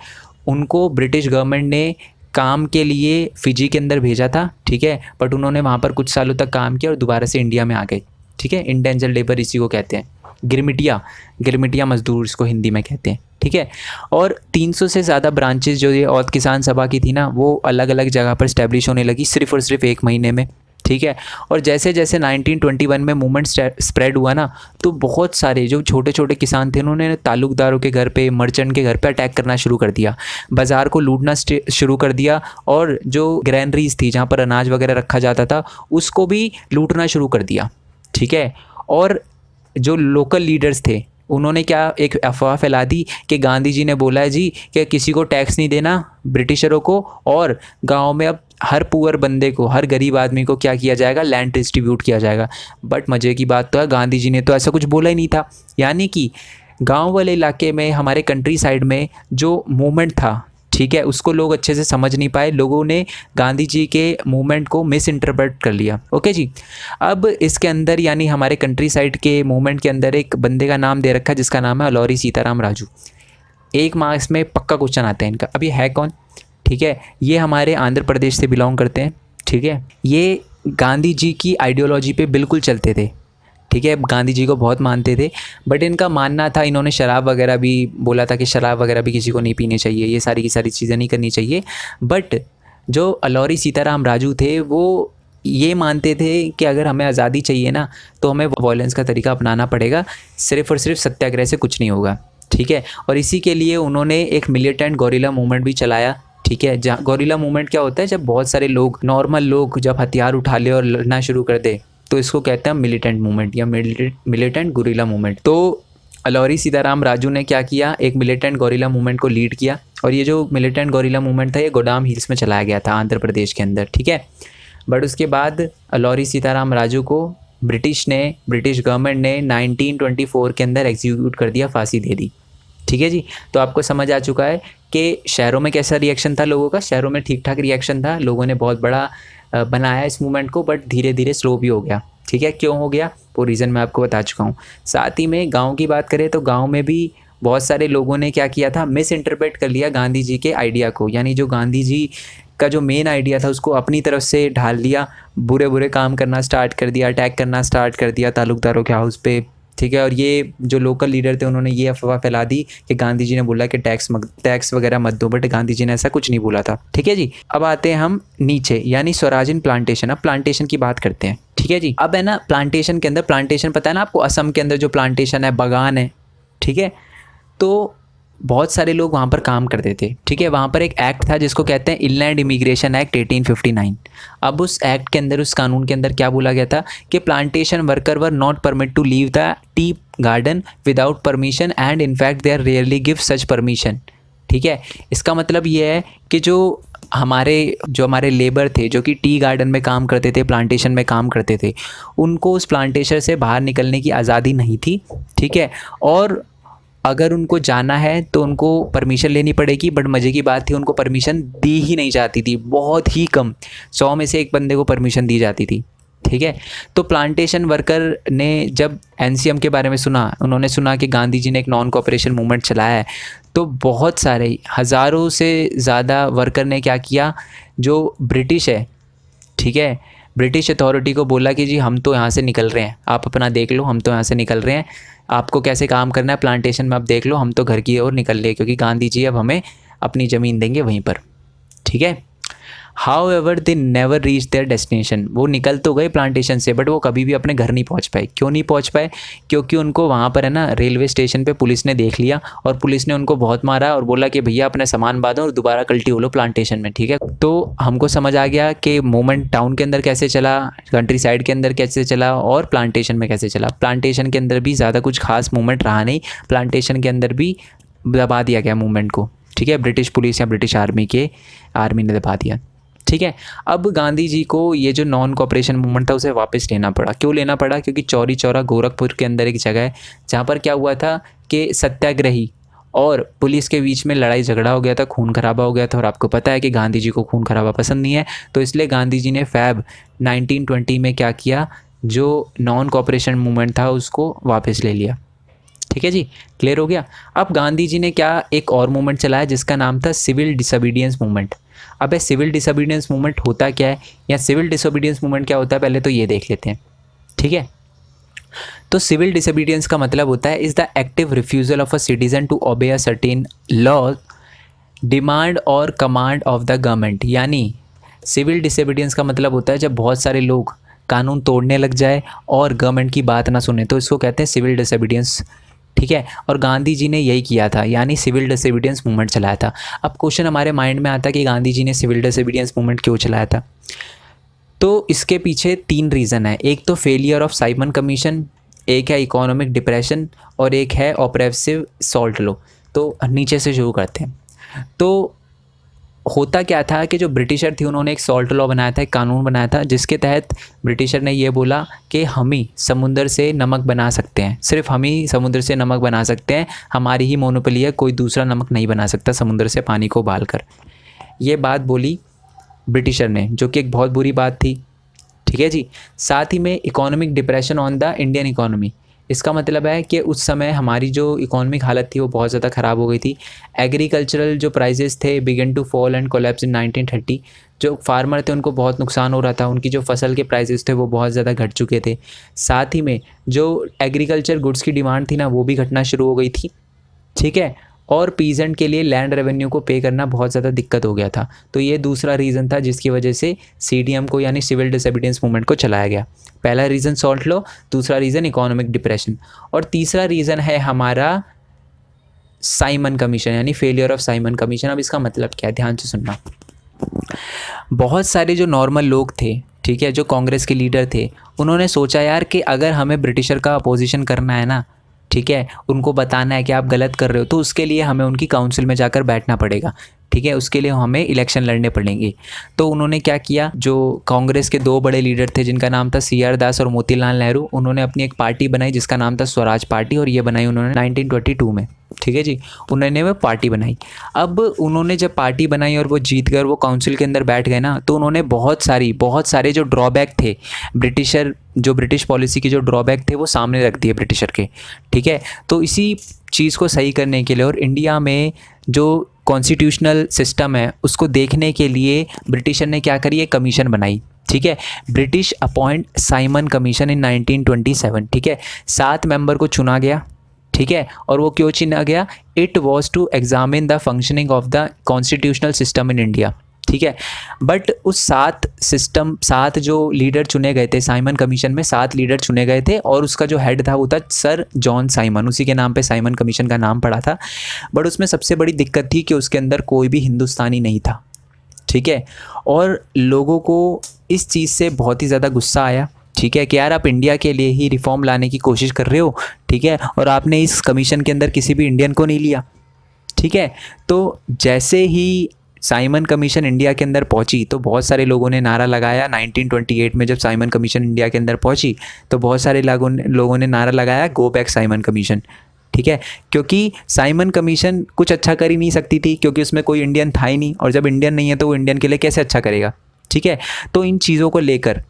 उनको ब्रिटिश गवर्नमेंट ने काम के लिए फिजी के अंदर भेजा था। ठीक है, बट उन्होंने वहाँ पर कुछ सालों तक काम किया और दोबारा से इंडिया में आ गए। ठीक है, इंडेंजर्ड लेबर इसी को कहते हैं। गिरमिटिया मजदूर इसको हिंदी में कहते हैं, ठीक है। और 300 से ज़्यादा ब्रांचेस जो ये औद किसान सभा की थी ना, वो अलग अलग जगह पर स्टैब्लिश होने लगी सिर्फ और सिर्फ 1 महीने में, ठीक है। और जैसे जैसे 1921 में मूवमेंट स्प्रेड हुआ ना, तो बहुत सारे जो छोटे छोटे किसान थे उन्होंने ताल्लुकदारों के घर पे, मर्चेंट के घर पे अटैक करना शुरू कर दिया, बाज़ार को लूटना शुरू कर दिया, और जो ग्रैनरीज थी जहाँ पर अनाज वगैरह रखा जाता था उसको भी लूटना शुरू कर दिया, ठीक है। और जो लोकल लीडर्स थे उन्होंने क्या एक अफवाह फैला दी कि गांधी जी ने बोला है जी कि किसी को टैक्स नहीं देना ब्रिटिशरों को, और गांव में अब हर पुअर बंदे को, हर गरीब आदमी को क्या किया जाएगा, लैंड डिस्ट्रीब्यूट किया जाएगा। बट मज़े की बात तो है, गांधी जी ने तो ऐसा कुछ बोला ही नहीं था। यानी कि गांव वाले इलाके में, हमारे कंट्री साइड में जो मूवमेंट था, ठीक है, उसको लोग अच्छे से समझ नहीं पाए, लोगों ने गांधी जी के मूवमेंट को मिस इंटरप्रेट कर लिया। ओके जी। अब इसके अंदर यानी हमारे कंट्री साइड के मूवमेंट के अंदर एक बंदे का नाम दे रखा है जिसका नाम है अलौरी सीताराम राजू। 1 मार्क्स में पक्का क्वेश्चन आता है इनका। अब ये है कौन, ठीक है, ये हमारे आंध्र प्रदेश से बिलोंग करते हैं, ठीक है। ये गांधी जी की आइडियोलॉजी पे बिल्कुल चलते थे, ठीक है, गांधी जी को बहुत मानते थे। बट इनका मानना था, इन्होंने शराब वगैरह भी बोला था कि शराब वगैरह भी किसी को नहीं पीनी चाहिए, ये सारी की सारी चीज़ें नहीं करनी चाहिए। बट जो अलौरी सीताराम राजू थे वो ये मानते थे कि अगर हमें आज़ादी चाहिए ना तो हमें वॉयलेंस का तरीका अपनाना पड़ेगा, सिर्फ और सिर्फ सत्याग्रह से कुछ नहीं होगा, ठीक है। और इसी के लिए उन्होंने एक मिलिटेंट गोरिल्ला मूवमेंट भी चलाया, ठीक है। जहाँ गोरिल्ला मूवमेंट क्या होता है, जब बहुत सारे लोग, नॉर्मल लोग जब हथियार उठा ले और लड़ना शुरू कर दे तो इसको कहते हैं मिलिटेंट मूवमेंट या मिलिटेंट गोरिल्ला मूवमेंट। तो अलौरी सीताराम राजू ने क्या किया, एक मिलिटेंट गोरिल्ला मूवमेंट को लीड किया, और ये जो मिलिटेंट गोरिल्ला मूवमेंट था ये गोदाम हिल्स में चलाया गया था आंध्र प्रदेश के अंदर, ठीक है। बट उसके बाद अलौरी सीताराम राजू को ब्रिटिश गवर्नमेंट ने 1924 के अंदर एग्जीक्यूट कर दिया, फांसी दे दी, ठीक है जी। तो आपको समझ आ चुका है कि शहरों में कैसा रिएक्शन था लोगों का। शहरों में ठीक ठाक रिएक्शन था, लोगों ने बहुत बड़ा बनाया इस मूवमेंट को, बट धीरे धीरे स्लो भी हो गया, ठीक है। क्यों हो गया वो रीज़न मैं आपको बता चुका हूँ। साथ ही में गांव की बात करें तो गांव में भी बहुत सारे लोगों ने क्या किया था, मिस इंटरप्रेट कर लिया गांधी जी के आइडिया को, यानी जो गांधी जी का जो मेन आइडिया था उसको अपनी तरफ से ढाल लिया, बुरे बुरे काम करना स्टार्ट कर दिया, अटैक करना स्टार्ट कर दिया ताल्लुकदारों के हाउस पे, ठीक है। और ये जो लोकल लीडर थे उन्होंने ये अफवाह फैला दी कि गांधी जी ने बोला कि टैक्स वगैरह मत दो, बट गांधी जी ने ऐसा कुछ नहीं बोला था, ठीक है जी। अब आते हैं हम नीचे, यानी स्वराज प्लांटेशन। अब प्लांटेशन की बात करते हैं, ठीक है जी। अब है ना प्लांटेशन के अंदर, प्लांटेशन पता है ना आपको, असम के अंदर जो प्लांटेशन है, बागान है, ठीक है। तो बहुत सारे लोग वहाँ पर काम करते थे, ठीक है। वहाँ पर एक एक्ट था जिसको कहते हैं इनलैंड इमिग्रेशन एक्ट 1859। अब उस एक्ट के अंदर, उस कानून के अंदर क्या बोला गया था कि plantation worker were not permit to leave the tea garden without permission and in fact they are rarely give such permission, ठीक है। इसका मतलब ये है कि जो हमारे लेबर थे जो कि टी गार्डन में काम करते थे, प्लांटेशन में काम करते थे, उनको उस प्लांटेशन से बाहर निकलने की आज़ादी नहीं थी, ठीक है। और अगर उनको जाना है तो उनको परमिशन लेनी पड़ेगी, बट मज़े की बात थी उनको परमिशन दी ही नहीं जाती थी, बहुत ही कम, 100 में से एक बंदे को परमिशन दी जाती थी, ठीक है। तो प्लांटेशन वर्कर ने जब एनसीएम के बारे में सुना, उन्होंने सुना कि गांधी जी ने एक नॉन कोऑपरेशन मूवमेंट चलाया है, तो बहुत सारे हज़ारों से ज़्यादा वर्कर ने क्या किया, जो ब्रिटिश है, ठीक है, ब्रिटिश अथॉरिटी को बोला कि जी हम तो यहाँ से निकल रहे हैं, आप अपना देख लो, हम तो यहाँ से निकल रहे हैं, आपको कैसे काम करना है प्लांटेशन में आप देख लो, हम तो घर की ओर निकल रहे, क्योंकि गांधी जी अब हमें अपनी ज़मीन देंगे वहीं पर, ठीक है। How ever they never reach there destination. वो निकल तो गए प्लांटेशन से, बट वो कभी भी अपने घर नहीं पहुंच पाए। क्यों नहीं पहुंच पाए? क्योंकि उनको वहाँ पर है ना रेलवे स्टेशन पे पुलिस ने देख लिया, और पुलिस ने उनको बहुत मारा और बोला कि भैया अपने सामान बांधो और दोबारा कल्टी हो लो प्लांटेशन में, ठीक है। तो हमको समझ आ गया कि मूवमेंट टाउन के अंदर कैसे चला, कंट्री साइड के अंदर कैसे चला, और प्लांटेशन में कैसे चला। प्लांटेशन के अंदर भी ज़्यादा कुछ खास मूवमेंट रहा नहीं, प्लांटेशन के अंदर भी दबा दिया गया मूवमेंट को, ठीक है। ब्रिटिश पुलिस या ब्रिटिश आर्मी ने दबा दिया, ठीक है। अब गांधी जी को ये जो नॉन कोऑपरेशन मूवमेंट था उसे वापस लेना पड़ा। क्यों लेना पड़ा? क्योंकि चौरी चौरा गोरखपुर के अंदर एक जगह है जहाँ पर क्या हुआ था कि सत्याग्रही और पुलिस के बीच में लड़ाई झगड़ा हो गया था, खून खराबा हो गया था, और आपको पता है कि गांधी जी को खून खराबा पसंद नहीं है, तो इसलिए गांधी जी ने फ़ैब 1920 में क्या किया, जो नॉन कोऑपरेशन मूवमेंट था उसको वापस ले लिया, ठीक है जी। क्लियर हो गया। अब गांधी जी ने क्या एक और मूवमेंट चलाया जिसका नाम था सिविल डिसोबीडियंस मूवमेंट। अब सिविल डिसोबीडियंस मूवमेंट होता क्या है, या सिविल डिसोबीडियंस मूवमेंट क्या होता है, पहले तो ये देख लेते हैं, ठीक है। तो सिविल डिसोबीडियंस का मतलब होता है is the active refusal of a citizen to obey a certain law, demand और कमांड ऑफ द गवर्नमेंट। यानी सिविल डिसोबीडियंस का मतलब होता है जब बहुत सारे लोग कानून तोड़ने लग जाए और गवर्नमेंट की बात ना सुने, तो इसको कहते हैं सिविल डिसोबीडियंस। ठीक है, और गांधी जी ने यही किया था, यानी सिविल डिसोबीडियंस मूवमेंट चलाया था। अब क्वेश्चन हमारे माइंड में आता है कि गांधी जी ने सिविल डिसोबीडियंस मूवमेंट क्यों चलाया था। तो इसके पीछे 3 रीज़न है। एक तो फेलियर ऑफ साइमन कमीशन, एक है इकोनॉमिक डिप्रेशन और एक है ऑपरेसिव सॉल्ट लॉ। तो नीचे से शुरू करते हैं। तो होता क्या था कि जो ब्रिटिशर थे उन्होंने एक सॉल्ट लॉ बनाया था, एक कानून बनाया था, जिसके तहत ब्रिटिशर ने ये बोला कि हम ही समुंदर से नमक बना सकते हैं, सिर्फ हम ही समुद्र से नमक बना सकते हैं, हमारी ही मोनोपोली है, कोई दूसरा नमक नहीं बना सकता समुंदर से पानी को उबाल कर। ये बात बोली ब्रिटिशर ने, जो कि एक बहुत बुरी बात थी। ठीक है जी। साथ ही में economic depression on the Indian economy, इसका मतलब है कि उस समय हमारी जो इकोनॉमिक हालत थी वो बहुत ज़्यादा ख़राब हो गई थी। एग्रीकल्चरल जो प्राइसेस थे begin to fall and collapse in 1930। जो फार्मर थे उनको बहुत नुकसान हो रहा था, उनकी जो फसल के प्राइसेस थे वो बहुत ज़्यादा घट चुके थे। साथ ही में जो एग्रीकल्चर गुड्स की डिमांड थी ना वो भी घटना शुरू हो गई थी। ठीक है, और पीजेंट के लिए लैंड रेवेन्यू को पे करना बहुत ज़्यादा दिक्कत हो गया था। तो ये दूसरा रीज़न था जिसकी वजह से सीडीएम को यानी सिविल डिसोबीडियंस मूवमेंट को चलाया गया। पहला रीज़न सॉल्ट लॉ, दूसरा रीज़न इकोनॉमिक डिप्रेशन, और तीसरा रीज़न है हमारा साइमन कमीशन यानी फेलियर ऑफ साइमन कमीशन। अब इसका मतलब क्या है, ध्यान से सुनना। बहुत सारे जो नॉर्मल लोग थे, ठीक है, जो कांग्रेस के लीडर थे, उन्होंने सोचा यार कि अगर हमें ब्रिटिशर का अपोजिशन करना है ना, ठीक है, उनको बताना है कि आप गलत कर रहे हो, तो उसके लिए हमें उनकी काउंसिल में जाकर बैठना पड़ेगा। ठीक है, उसके लिए हमें इलेक्शन लड़ने पड़ेंगे। तो उन्होंने क्या किया, जो कांग्रेस के 2 बड़े लीडर थे जिनका नाम था CR दास और मोतीलाल नेहरू, उन्होंने अपनी एक पार्टी बनाई जिसका नाम था स्वराज पार्टी, और ये बनाई उन्होंने 1922 में। ठीक है जी, उन्होंने वो पार्टी बनाई। अब उन्होंने जब पार्टी बनाई और वो जीत कर वो काउंसिल के अंदर बैठ गए ना, तो उन्होंने बहुत सारे जो ड्रॉबैक थे ब्रिटिश पॉलिसी की जो ड्रॉबैक थे वो सामने रख दिए ब्रिटिशर के। ठीक है, तो इसी चीज़ को सही करने के लिए और इंडिया में जो कॉन्स्टिट्यूशनल सिस्टम है उसको देखने के लिए ब्रिटिशर ने क्या करी, एक कमीशन बनाई। ठीक है, British appoint Simon commission in 1927। ठीक है, 7 मेंबर को चुना गया। ठीक है, और वो क्यों चुना गया, it was to examine the functioning of the constitutional system in India. ठीक है, बट उस 7 जो लीडर चुने गए थे साइमन कमीशन में, 7 लीडर चुने गए थे, और उसका जो हेड था वो था सर जॉन साइमन, उसी के नाम पे साइमन कमीशन का नाम पड़ा था। बट उसमें सबसे बड़ी दिक्कत थी कि उसके अंदर कोई भी हिंदुस्तानी नहीं था। ठीक है, और लोगों को इस चीज़ से बहुत ही ज़्यादा गुस्सा आया। ठीक है, कि यार आप इंडिया के लिए ही रिफॉर्म लाने की कोशिश कर रहे हो, ठीक है, और आपने इस कमीशन के अंदर किसी भी इंडियन को नहीं लिया। ठीक है, तो जैसे ही साइमन कमीशन इंडिया के अंदर पहुंची तो बहुत सारे लोगों ने नारा लगाया। 1928 में जब साइमन कमीशन इंडिया के अंदर पहुंची तो बहुत सारे लोगों ने नारा लगाया, गो बैक साइमन कमीशन। ठीक है, क्योंकि साइमन कमीशन कुछ अच्छा कर ही नहीं सकती थी, क्योंकि उसमें कोई इंडियन था ही नहीं, और जब इंडियन नहीं है तो वो इंडियन के लिए कैसे अच्छा करेगा। ठीक है, तो इन चीज़ों को लेकर,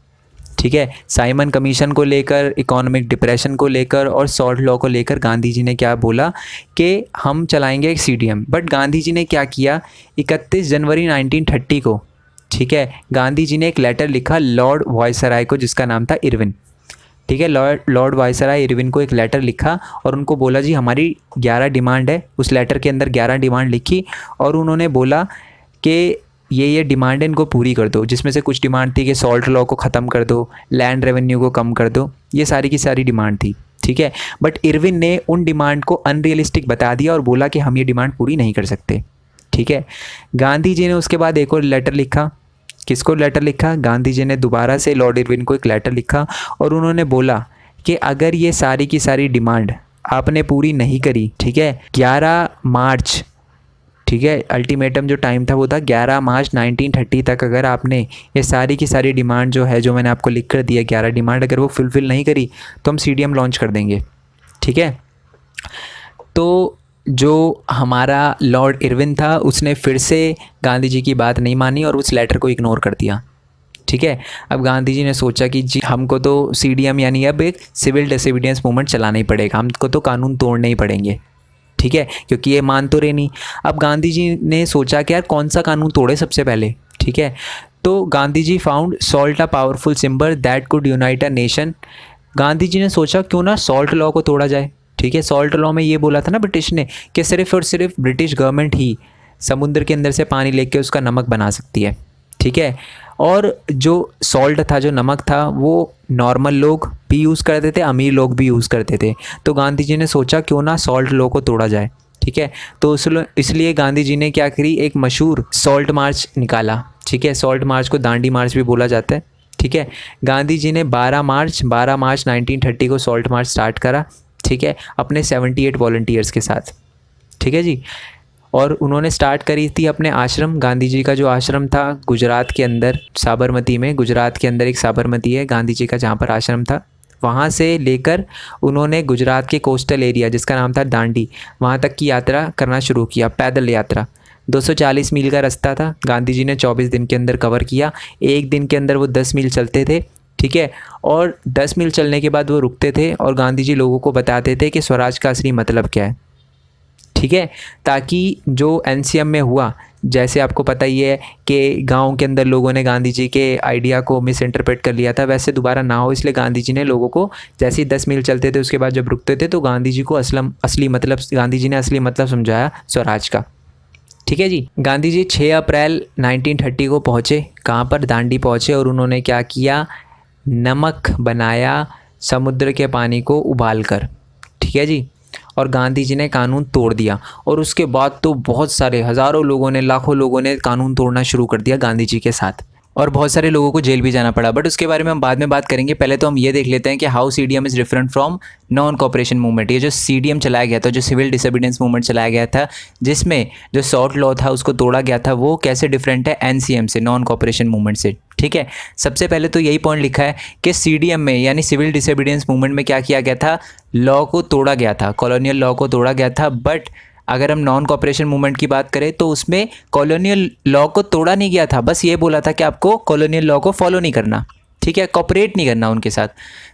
ठीक है, साइमन कमीशन को लेकर, इकोनॉमिक डिप्रेशन को लेकर और सॉल्ट लॉ को लेकर गांधी जी ने क्या बोला कि हम चलाएंगे एक सीडीएम। बट गांधी जी ने क्या किया, 31 जनवरी 1930 को, ठीक है, गांधी जी ने एक लेटर लिखा लॉर्ड वायसराय को, जिसका नाम था इरविन। ठीक है, लॉर्ड वायसराय इरविन को एक लेटर लिखा और उनको बोला जी हमारी 11 डिमांड है। उस लेटर के अंदर 11 डिमांड लिखी और उन्होंने बोला कि ये डिमांड इनको पूरी कर दो, जिसमें से कुछ डिमांड थी कि सॉल्ट लॉ को ख़त्म कर दो, लैंड रेवेन्यू को कम कर दो, ये सारी की सारी डिमांड थी। ठीक है, बट इरविन ने उन डिमांड को अनरियलिस्टिक बता दिया और बोला कि हम ये डिमांड पूरी नहीं कर सकते। ठीक है, गांधी जी ने उसके बाद एक और लेटर लिखा। किसको लेटर लिखा, गांधी जी ने दोबारा से लॉर्ड इरविन को एक लेटर लिखा और उन्होंने बोला कि अगर ये सारी की सारी डिमांड आपने पूरी नहीं करी, ठीक है, 11 मार्च, ठीक है, अल्टीमेटम जो टाइम था वो था 11 मार्च 1930 तक, अगर आपने ये सारी की सारी डिमांड जो है, जो मैंने आपको लिख कर दिया 11 डिमांड, अगर वो फुलफ़िल नहीं करी तो हम सीडीएम लॉन्च कर देंगे। ठीक है, तो जो हमारा लॉर्ड इरविन था उसने फिर से गांधी जी की बात नहीं मानी और उस लेटर को इग्नोर कर दिया। ठीक है, अब गांधी जी ने सोचा कि जी हमको तो सीडीएम यानी अब एक सिविल डिसोबीडियंस मूवमेंट चलाना ही पड़ेगा, हमको तो कानून तोड़ने ही पड़ेंगे। ठीक है, क्योंकि ये मान तो रहे नहीं। अब गांधी जी ने सोचा कि यार कौन सा कानून तोड़े सबसे पहले। ठीक है, तो Gandhi ji found salt a powerful symbol that could unite a nation Gandhi ji ने सोचा क्यों ना सॉल्ट लॉ को तोड़ा जाए। ठीक है, सॉल्ट लॉ में ये बोला था ना ब्रिटिश ने कि सिर्फ और सिर्फ ब्रिटिश गवर्नमेंट ही समुद्र के अंदर से पानी लेके उसका नमक बना सकती है। ठीक है, और जो सॉल्ट था, जो नमक था, वो नॉर्मल लोग भी यूज़ करते थे, अमीर लोग भी यूज़ करते थे। तो गांधी जी ने सोचा क्यों ना सॉल्ट लॉ को तोड़ा जाए। ठीक है, तो इसलिए गांधी जी ने क्या करी, एक मशहूर सॉल्ट मार्च निकाला। ठीक है, सॉल्ट मार्च को दांडी मार्च भी बोला जाता है। ठीक है, गांधी जी ने 12 मार्च 1930 को सॉल्ट मार्च स्टार्ट करा। ठीक है, अपने 78 वॉलंटियर्स के साथ। ठीक है जी, और उन्होंने स्टार्ट करी थी अपने आश्रम, गांधी जी का जो आश्रम था गुजरात के अंदर, साबरमती में। गुजरात के अंदर एक साबरमती है गांधी जी का, जहाँ पर आश्रम था। वहाँ से लेकर उन्होंने गुजरात के कोस्टल एरिया जिसका नाम था दांडी, वहाँ तक की यात्रा करना शुरू किया, पैदल यात्रा। 240 मील का रास्ता था, गांधी जी ने 24 दिन के अंदर कवर किया। एक दिन के अंदर वो 10 मील चलते थे। ठीक है, और 10 मील चलने के बाद वो रुकते थे और गांधी जी लोगों को बताते थे कि स्वराज का असली मतलब क्या है। ठीक है, ताकि जो एनसीएम में हुआ, जैसे आपको पता ही है कि गांव के अंदर लोगों ने गांधी जी के आइडिया को मिस इंटरप्रेट कर लिया था, वैसे दोबारा ना हो, इसलिए गांधी जी ने लोगों को, जैसे ही 10 मील चलते थे उसके बाद जब रुकते थे, तो गांधी जी को गांधी जी ने असली मतलब समझाया स्वराज का। ठीक है जी, गांधी जी 6 अप्रैल 1930 को पहुँचे, कहाँ पर, दांडी पहुँचे, और उन्होंने क्या किया, नमक बनाया समुद्र के पानी को उबाल कर। ठीक है जी, और गांधी जी ने कानून तोड़ दिया। और उसके बाद तो बहुत सारे हज़ारों लोगों ने, लाखों लोगों ने कानून तोड़ना शुरू कर दिया गांधी जी के साथ, और बहुत सारे लोगों को जेल भी जाना पड़ा। बट उसके बारे में हम बाद में बात करेंगे। पहले तो हम ये देख लेते हैं कि how CDM is different from non cooperation movement. ये जो सीडीएम चलाया गया था, जो सिविल डिसोबीडियंस मूवमेंट चलाया गया था, जिसमें जो सॉल्ट लॉ था उसको तोड़ा गया था, वो कैसे डिफरेंट है एनसीएम से, नॉन कॉपरेशन मूवमेंट से। ठीक है, सबसे पहले तो यही पॉइंट लिखा है कि सीडीएम में यानी सिविल डिसोबीडियंस मूवमेंट में क्या किया गया था, लॉ को तोड़ा गया था, कॉलोनियल लॉ को तोड़ा गया था। बट अगर हम नॉन कॉपरेशन मूवमेंट की बात करें तो उसमें कॉलोनियल लॉ को तोड़ा नहीं गया था, बस ये बोला था कि आपको कॉलोनियल लॉ को फॉलो नहीं करना। ठीक है, कॉपरेट नहीं करना उनके साथ।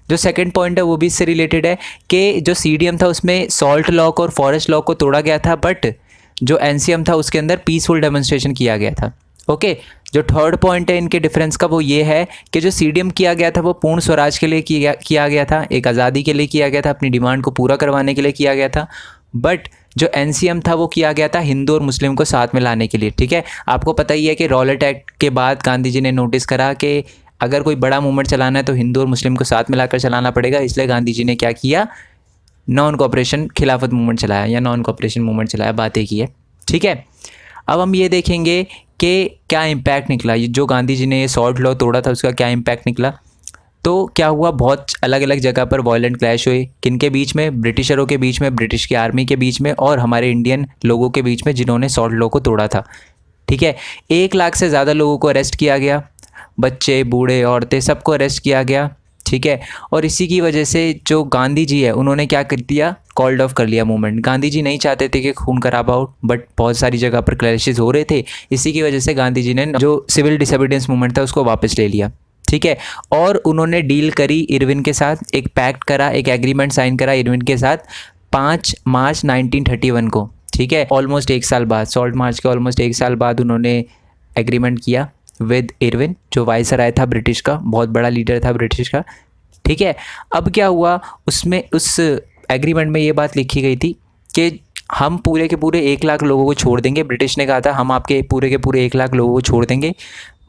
जो सेकंड पॉइंट है वो भी इससे रिलेटेड है कि जो सीडीएम था उसमें सॉल्ट लॉ को और फॉरेस्ट लॉ को तोड़ा गया था, बट जो एनसीएम था उसके अंदर पीसफुल डेमोन्स्ट्रेशन किया गया था। ओके, जो थर्ड पॉइंट है इनके डिफरेंस का वो ये है कि जो सीडीएम किया गया था वो पूर्ण स्वराज के लिए किया गया था, एक आज़ादी के लिए किया गया था, अपनी डिमांड को पूरा करवाने के लिए किया गया था। बट जो एनसीएम था वो किया गया था हिंदू और मुस्लिम को साथ में लाने के लिए। ठीक है, आपको पता ही है कि रॉलेट एक्ट के बाद गांधी जी ने नोटिस करा कि अगर कोई बड़ा मूवमेंट चलाना है तो हिंदू और मुस्लिम को साथ मिलाकर चलाना पड़ेगा, इसलिए गांधी जी ने क्या किया, नॉन कॉपरेशन खिलाफत मूवमेंट चलाया या नॉन कॉपरेशन मूवमेंट चलाया, बातें की है। ठीक है, अब हम ये देखेंगे कि क्या इम्पैक्ट निकला, ये जो गांधी जी ने ये सॉल्ट लॉ तोड़ा था उसका क्या इम्पैक्ट निकला। तो क्या हुआ, बहुत अलग अलग जगह पर वायलेंट क्लैश हुए, किनके बीच में, ब्रिटिशरों के बीच में, ब्रिटिश की आर्मी के बीच में, और हमारे इंडियन लोगों के बीच में जिन्होंने सॉल्ट लॉ को तोड़ा था। ठीक है, 1 लाख से ज़्यादा लोगों को अरेस्ट किया गया, बच्चे, बूढ़े, औरतें, सबको अरेस्ट किया गया। ठीक है, और इसी की वजह से जो गांधी जी है उन्होंने क्या कर दिया, कॉल्ड ऑफ कर लिया मूवमेंट। गांधी जी नहीं चाहते थे कि खून खराबा हो, बट बहुत सारी जगह पर क्लैशेस हो रहे थे, इसी की वजह से गांधी जी ने जो सिविल डिसोबीडियंस मूवमेंट था उसको वापस ले लिया। ठीक है, और उन्होंने डील करी इरविन के साथ, एक पैक्ट करा, एक एग्रीमेंट साइन करा इरविन के साथ 5 मार्च 1931 को। ठीक है, ऑलमोस्ट 1 साल बाद, सॉल्ट मार्च के ऑलमोस्ट 1 साल बाद उन्होंने एग्रीमेंट किया विद इरविन, जो वाइसराय था ब्रिटिश का, बहुत बड़ा लीडर था ब्रिटिश का। ठीक है, अब क्या हुआ, उसमें उस एग्रीमेंट में ये बात लिखी गई थी कि हम पूरे के पूरे 1 लाख लोगों को छोड़ देंगे। ब्रिटिश ने कहा था हम आपके पूरे के पूरे 1 लाख लोगों को छोड़ देंगे,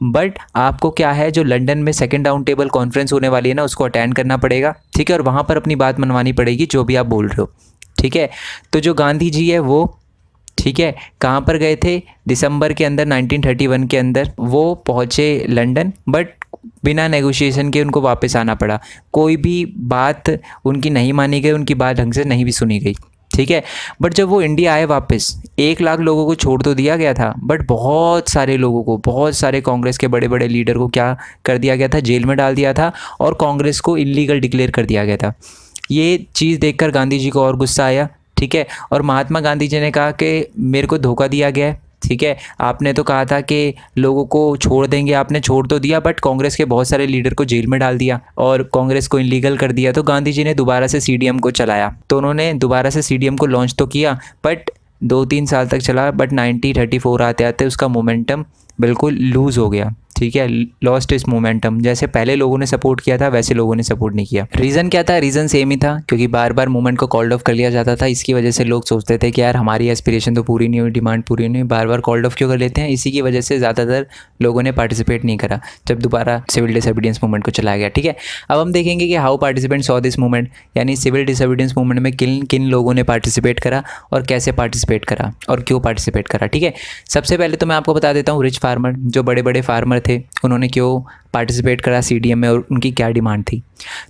बट आपको क्या है, जो लंदन में सेकंड राउंड टेबल कॉन्फ्रेंस होने वाली है ना, उसको अटेंड करना पड़ेगा। ठीक है, और वहाँ पर अपनी बात मनवानी पड़ेगी, जो भी आप बोल रहे हो। ठीक है, तो जो गांधी जी है वो, ठीक है, कहाँ पर गए थे, दिसंबर के अंदर 1931 के अंदर वो पहुँचे लंदन, बट बिना नेगोशिएशन के उनको वापस आना पड़ा। कोई भी बात उनकी नहीं मानी गई, उनकी बात ढंग से नहीं भी सुनी गई। ठीक है, बट जब वो इंडिया आए वापस, 1 लाख लोगों को छोड़ तो दिया गया था, बट बहुत सारे लोगों को, बहुत सारे कांग्रेस के बड़े बड़े लीडर को क्या कर दिया गया था, जेल में डाल दिया था, और कांग्रेस को इलीगल डिक्लेयर कर दिया गया था। ये चीज़ देखकर गांधी जी को और गुस्सा आया। ठीक है, और महात्मा गांधी जी ने कहा कि मेरे को धोखा दिया गया है। ठीक है, आपने तो कहा था कि लोगों को छोड़ देंगे, आपने छोड़ तो दिया, बट कांग्रेस के बहुत सारे लीडर को जेल में डाल दिया और कांग्रेस को इलीगल कर दिया। तो गांधी जी ने दोबारा से सीडीएम को चलाया, तो उन्होंने दोबारा से सीडीएम को लॉन्च तो किया, बट 2-3 साल तक चला, बट 1934 आते आते उसका मोमेंटम बिल्कुल लूज़ हो गया। ठीक है, लॉस्ट इस मोमेंटम, जैसे पहले लोगों ने सपोर्ट किया था वैसे लोगों ने सपोर्ट नहीं किया। रीज़न क्या था? रीज़न सेम ही था, क्योंकि बार बार मूवमेंट को कॉल्ड ऑफ कर लिया जाता था। इसकी वजह से लोग सोचते थे कि यार हमारी एस्पिरेशन तो पूरी नहीं हुई, डिमांड पूरी नहीं हुई, बार बार कॉल्ड ऑफ क्यों कर लेते हैं। इसी की वजह से ज़्यादातर लोगों ने पार्टिसिपेट नहीं करा जब दोबारा सिविल डिसोबीडियंस मूवमेंट को चलाया गया। ठीक है, अब हम देखेंगे कि how participant saw this movement, यानी सिविल डिसोबीडियंस मूवमेंट में किन किन लोगों ने पार्टिसिपेट करा और कैसे पार्टिसिपेट करा और क्यों पार्टिसिपेट करा। ठीक है, सबसे पहले तो मैं आपको बता देता हूँ, रिच फार्मर, जो बड़े बड़े फार्मर थे, उन्होंने क्यों पार्टिसिपेट करा सीडीएम में और उनकी क्या डिमांड थी।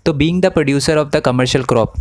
तो being the producer of the commercial crop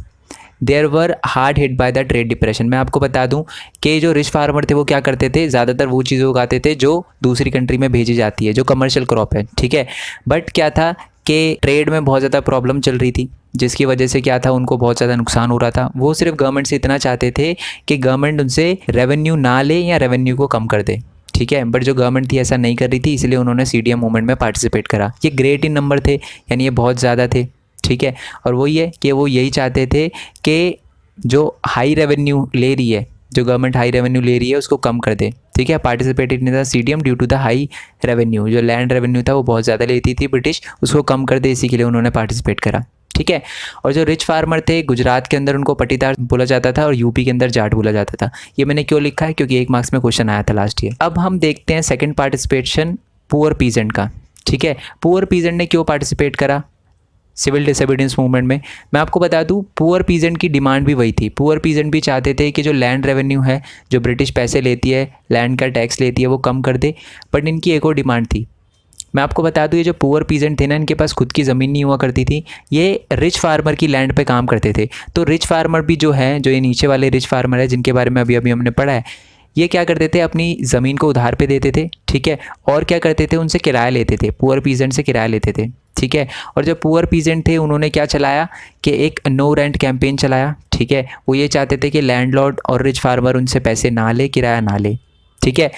there were hard hit by the trade depression. मैं आपको बता दूं कि जो रिच फार्मर थे वो क्या करते थे, ज़्यादातर वो चीज़ें उगाते थे जो दूसरी कंट्री में भेजी जाती है, जो कमर्शियल क्रॉप है। ठीक है, बट क्या था कि ट्रेड में बहुत ज़्यादा प्रॉब्लम चल रही थी, जिसकी वजह से क्या था, उनको बहुत ज़्यादा नुकसान हो रहा था। वो सिर्फ गवर्नमेंट से इतना चाहते थे कि गवर्नमेंट उनसे रेवेन्यू ना ले या रेवेन्यू को कम कर दे। ठीक है, बट जो गवर्नमेंट थी ऐसा नहीं कर रही थी, इसलिए उन्होंने सीडीएम मूवमेंट में पार्टिसिपेट करा। ये ग्रेट इन नंबर थे, यानी ये बहुत ज़्यादा थे। ठीक है, और वो ये कि वो यही चाहते थे कि जो हाई रेवेन्यू ले रही है, जो गवर्नमेंट हाई रेवेन्यू ले रही है उसको कम कर दे। ठीक है, participated in the CDM due to the high revenue, जो लैंड रेवेन्यू था वो बहुत ज़्यादा लेती थी ब्रिटिश, उसको कम कर दे, इसी के लिए उन्होंने पार्टिसिपेट करा। ठीक है, और जो रिच फार्मर थे, गुजरात के अंदर उनको पटीदार बोला जाता था और यूपी के अंदर जाट बोला जाता था। ये मैंने क्यों लिखा है, क्योंकि 1 मार्क्स में क्वेश्चन आया था लास्ट ईयर। अब हम देखते हैं सेकंड पार्टिसिपेशन पुअर पीजेंट का। ठीक है, पुअर पीजेंट ने क्यों पार्टिसिपेट करा सिविल डिसोबीडियंस मूवमेंट में। मैं आपको बता दूं, पुअर पीजेंट की डिमांड भी वही थी। पुअर पीजेंट भी चाहते थे कि जो लैंड रेवेन्यू है, जो ब्रिटिश पैसे लेती है, लैंड का टैक्स लेती है, वो कम कर दे। बट इनकी एक और डिमांड थी। मैं आपको बता दूं, ये जो पुअर पीजेंट थे ना, इनके पास खुद की ज़मीन नहीं हुआ करती थी, ये रिच फार्मर की लैंड पे काम करते थे। तो रिच फार्मर भी जो है, जो ये नीचे वाले रिच फार्मर है जिनके बारे में अभी अभी हमने पढ़ा है, ये क्या करते थे, अपनी ज़मीन को उधार पे देते थे। ठीक है, और क्या करते थे, उनसे किराया लेते थे, पुअर पीजेंट से किराया लेते थे। ठीक है, और जो पुअर पीजेंट थे उन्होंने क्या चलाया कि एक नो रेंट कैंपेन चलाया। ठीक है, वो ये चाहते थे कि लैंडलॉर्ड और रिच फार्मर उनसे पैसे ना ले, किराया ना ले। ठीक है,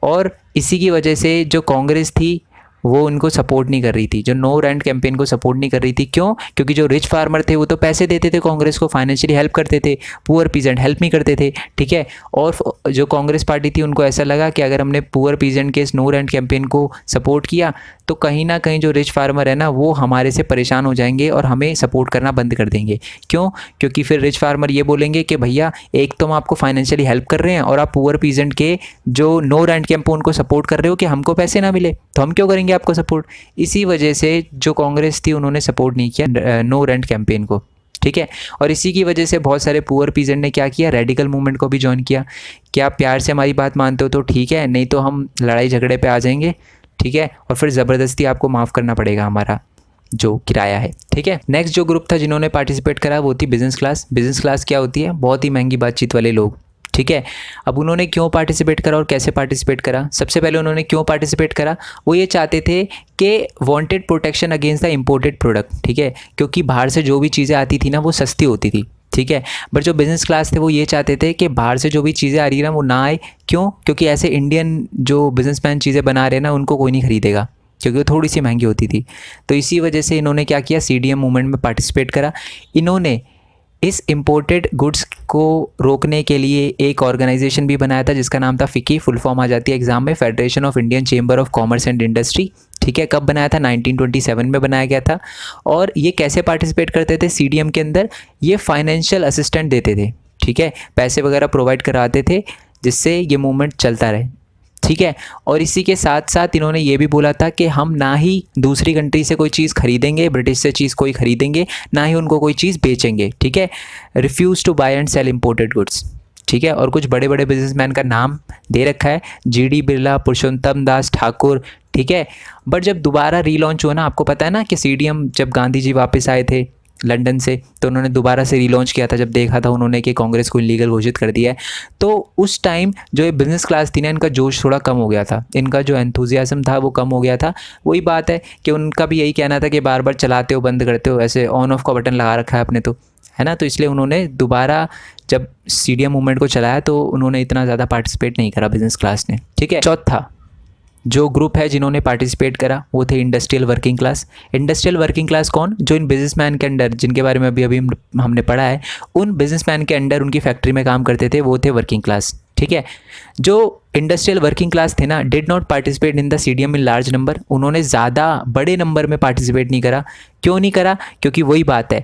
और इसी की वजह से जो कांग्रेस थी वो उनको सपोर्ट नहीं कर रही थी, जो नो रेंट कैंपेन को सपोर्ट नहीं कर रही थी। क्यों? क्योंकि जो रिच फार्मर थे वो तो पैसे देते थे कांग्रेस को, फाइनेंशियली हेल्प करते थे, पुअर पीजेंट हेल्प नहीं करते थे। ठीक है, और जो कांग्रेस पार्टी थी उनको ऐसा लगा कि अगर हमने पुअर पीजेंट के इस नो रेंट कैंपेन को सपोर्ट किया तो कहीं ना कहीं जो रिच फार्मर है ना, वो हमारे से परेशान हो जाएंगे और हमें सपोर्ट करना बंद कर देंगे। क्यों? क्योंकि फिर रिच फार्मर ये बोलेंगे कि भैया एक तो हम आपको फाइनेंशियली हेल्प कर रहे हैं और आप पुअर पीजेंट के जो नो रेंट कैंपेन को सपोर्ट कर रहे हो कि हमको पैसे ना मिले, तो हम क्यों करेंगे आपको सपोर्ट। इसी वजह से जो कांग्रेस थी उन्होंने सपोर्ट नहीं किया नो रेंट कैंपेन को। ठीक है, और इसी की वजह से बहुत सारे पुअर पीजेंट ने क्या किया, रेडिकल मूवमेंट को भी ज्वाइन किया कि आप प्यार से हमारी बात मानते हो तो ठीक है, नहीं तो हम लड़ाई झगड़े पे आ जाएंगे। ठीक है, और फिर ज़बरदस्ती आपको माफ़ करना पड़ेगा हमारा जो किराया है। ठीक है, नेक्स्ट जो ग्रुप था जिन्होंने पार्टिसिपेट करा वो थी बिजनेस क्लास। बिजनेस क्लास क्या होती है, बहुत ही महंगी बातचीत वाले लोग। ठीक है, अब उन्होंने क्यों पार्टिसिपेट करा और कैसे पार्टिसिपेट करा। सबसे पहले उन्होंने क्यों पार्टिसिपेट करा, वो ये चाहते थे कि wanted protection against the imported product. ठीक है, क्योंकि बाहर से जो भी चीज़ें आती थी ना वो सस्ती होती थी। ठीक है, बट जो बिज़नेस क्लास थे वो ये चाहते थे कि बाहर से जो भी चीज़ें आ रही है ना वो ना आए। क्यों? क्योंकि ऐसे इंडियन जो बिजनेसमैन चीज़ें बना रहे हैं ना उनको कोई नहीं खरीदेगा, क्योंकि वो थोड़ी सी महंगी होती थी। तो इसी वजह से इन्होंने क्या किया, सीडीएम मूवमेंट में पार्टिसिपेट करा। इन्होंने इस इम्पोर्टेड गुड्स को रोकने के लिए एक ऑर्गेनाइजेशन भी बनाया था जिसका नाम था फिकी, फुल फॉर्म आ जाती है एग्जाम में, federation of Indian chamber of commerce and industry. ठीक है, कब बनाया था, 1927 में बनाया गया था। और ये कैसे पार्टिसिपेट करते थे सीडीएम के अंदर, ये फाइनेंशियल असिस्टेंट देते थे। ठीक है, पैसे वगैरह प्रोवाइड कराते थे जिससे ये मूवमेंट चलता रहे। ठीक है, और इसी के साथ साथ इन्होंने ये भी बोला था कि हम ना ही दूसरी कंट्री से कोई चीज़ खरीदेंगे, ब्रिटिश से चीज़ कोई खरीदेंगे, ना ही उनको कोई चीज़ बेचेंगे। ठीक है, refuse to buy and sell imported goods. ठीक है, और कुछ बड़े बड़े बिजनेसमैन का नाम दे रखा है, जीडी बिरला, पुरुषोत्तम दास ठाकुर। ठीक है, बट जब दोबारा रीलॉन्च हुआ ना, आपको पता है ना कि सीडीएम जब गांधी जी वापस आए थे लंदन से तो उन्होंने दोबारा से रीलॉन्च किया था, जब देखा था उन्होंने कि कांग्रेस को इलीगल घोषित कर दिया है। तो उस टाइम जो ये बिज़नेस क्लास थी ना, इनका जोश थोड़ा कम हो गया था, इनका जो एंथुजियाज्म था वो कम हो गया था। वही बात है कि उनका भी यही कहना था कि बार बार चलाते हो बंद करते हो, ऐसे ऑन ऑफ का बटन लगा रखा है आपने तो, है ना। तो इसलिए उन्होंने दोबारा जब सीडीएम मूवमेंट को चलाया तो उन्होंने इतना ज़्यादा पार्टिसिपेट नहीं करा बिज़नेस क्लास ने। ठीक है, चौथा जो ग्रुप है जिन्होंने पार्टिसिपेट करा वो थे industrial working class. Industrial working class कौन, जो इन बिजनेसमैन के अंडर, जिनके बारे में अभी हमने पढ़ा है, उन बिजनेसमैन के अंडर उनकी फैक्ट्री में काम करते थे, वो थे वर्किंग क्लास। ठीक है। जो इंडस्ट्रियल वर्किंग क्लास थे ना, did not participate in the CDM in large number, उन्होंने ज़्यादा बड़े नंबर में पार्टिसिपेट नहीं करा। क्यों नहीं करा? क्योंकि वही बात है,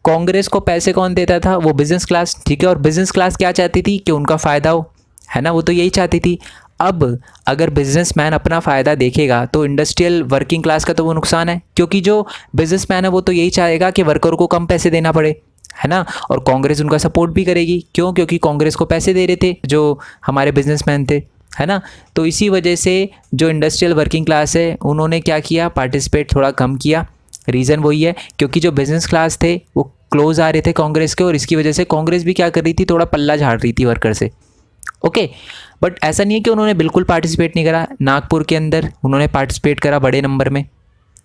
कांग्रेस को पैसे कौन देता था? वो बिजनेस क्लास, ठीक है। और बिजनेस क्लास क्या चाहती थी? कि उनका फ़ायदा हो, है ना, वो तो यही चाहती थी। अब अगर बिजनेसमैन अपना फ़ायदा देखेगा तो इंडस्ट्रियल वर्किंग क्लास का तो वो नुकसान है, क्योंकि जो बिजनेसमैन है वो तो यही चाहेगा कि वर्कर को कम पैसे देना पड़े, है ना। और कांग्रेस उनका सपोर्ट भी करेगी, क्यों? क्योंकि कांग्रेस को पैसे दे रहे थे जो हमारे बिजनेसमैन थे, है ना। तो इसी वजह से जो इंडस्ट्रियल वर्किंग क्लास है उन्होंने क्या किया? पार्टिसिपेट थोड़ा कम किया। रीज़न वही है, क्योंकि जो बिजनेस क्लास थे वो क्लोज आ रहे थे कांग्रेस के, और इसकी वजह से कांग्रेस भी क्या कर रही थी? थोड़ा पल्ला झाड़ रही थी वर्कर से। ओके, बट ऐसा नहीं है कि उन्होंने बिल्कुल पार्टिसिपेट नहीं करा। नागपुर के अंदर उन्होंने पार्टिसिपेट करा बड़े नंबर में,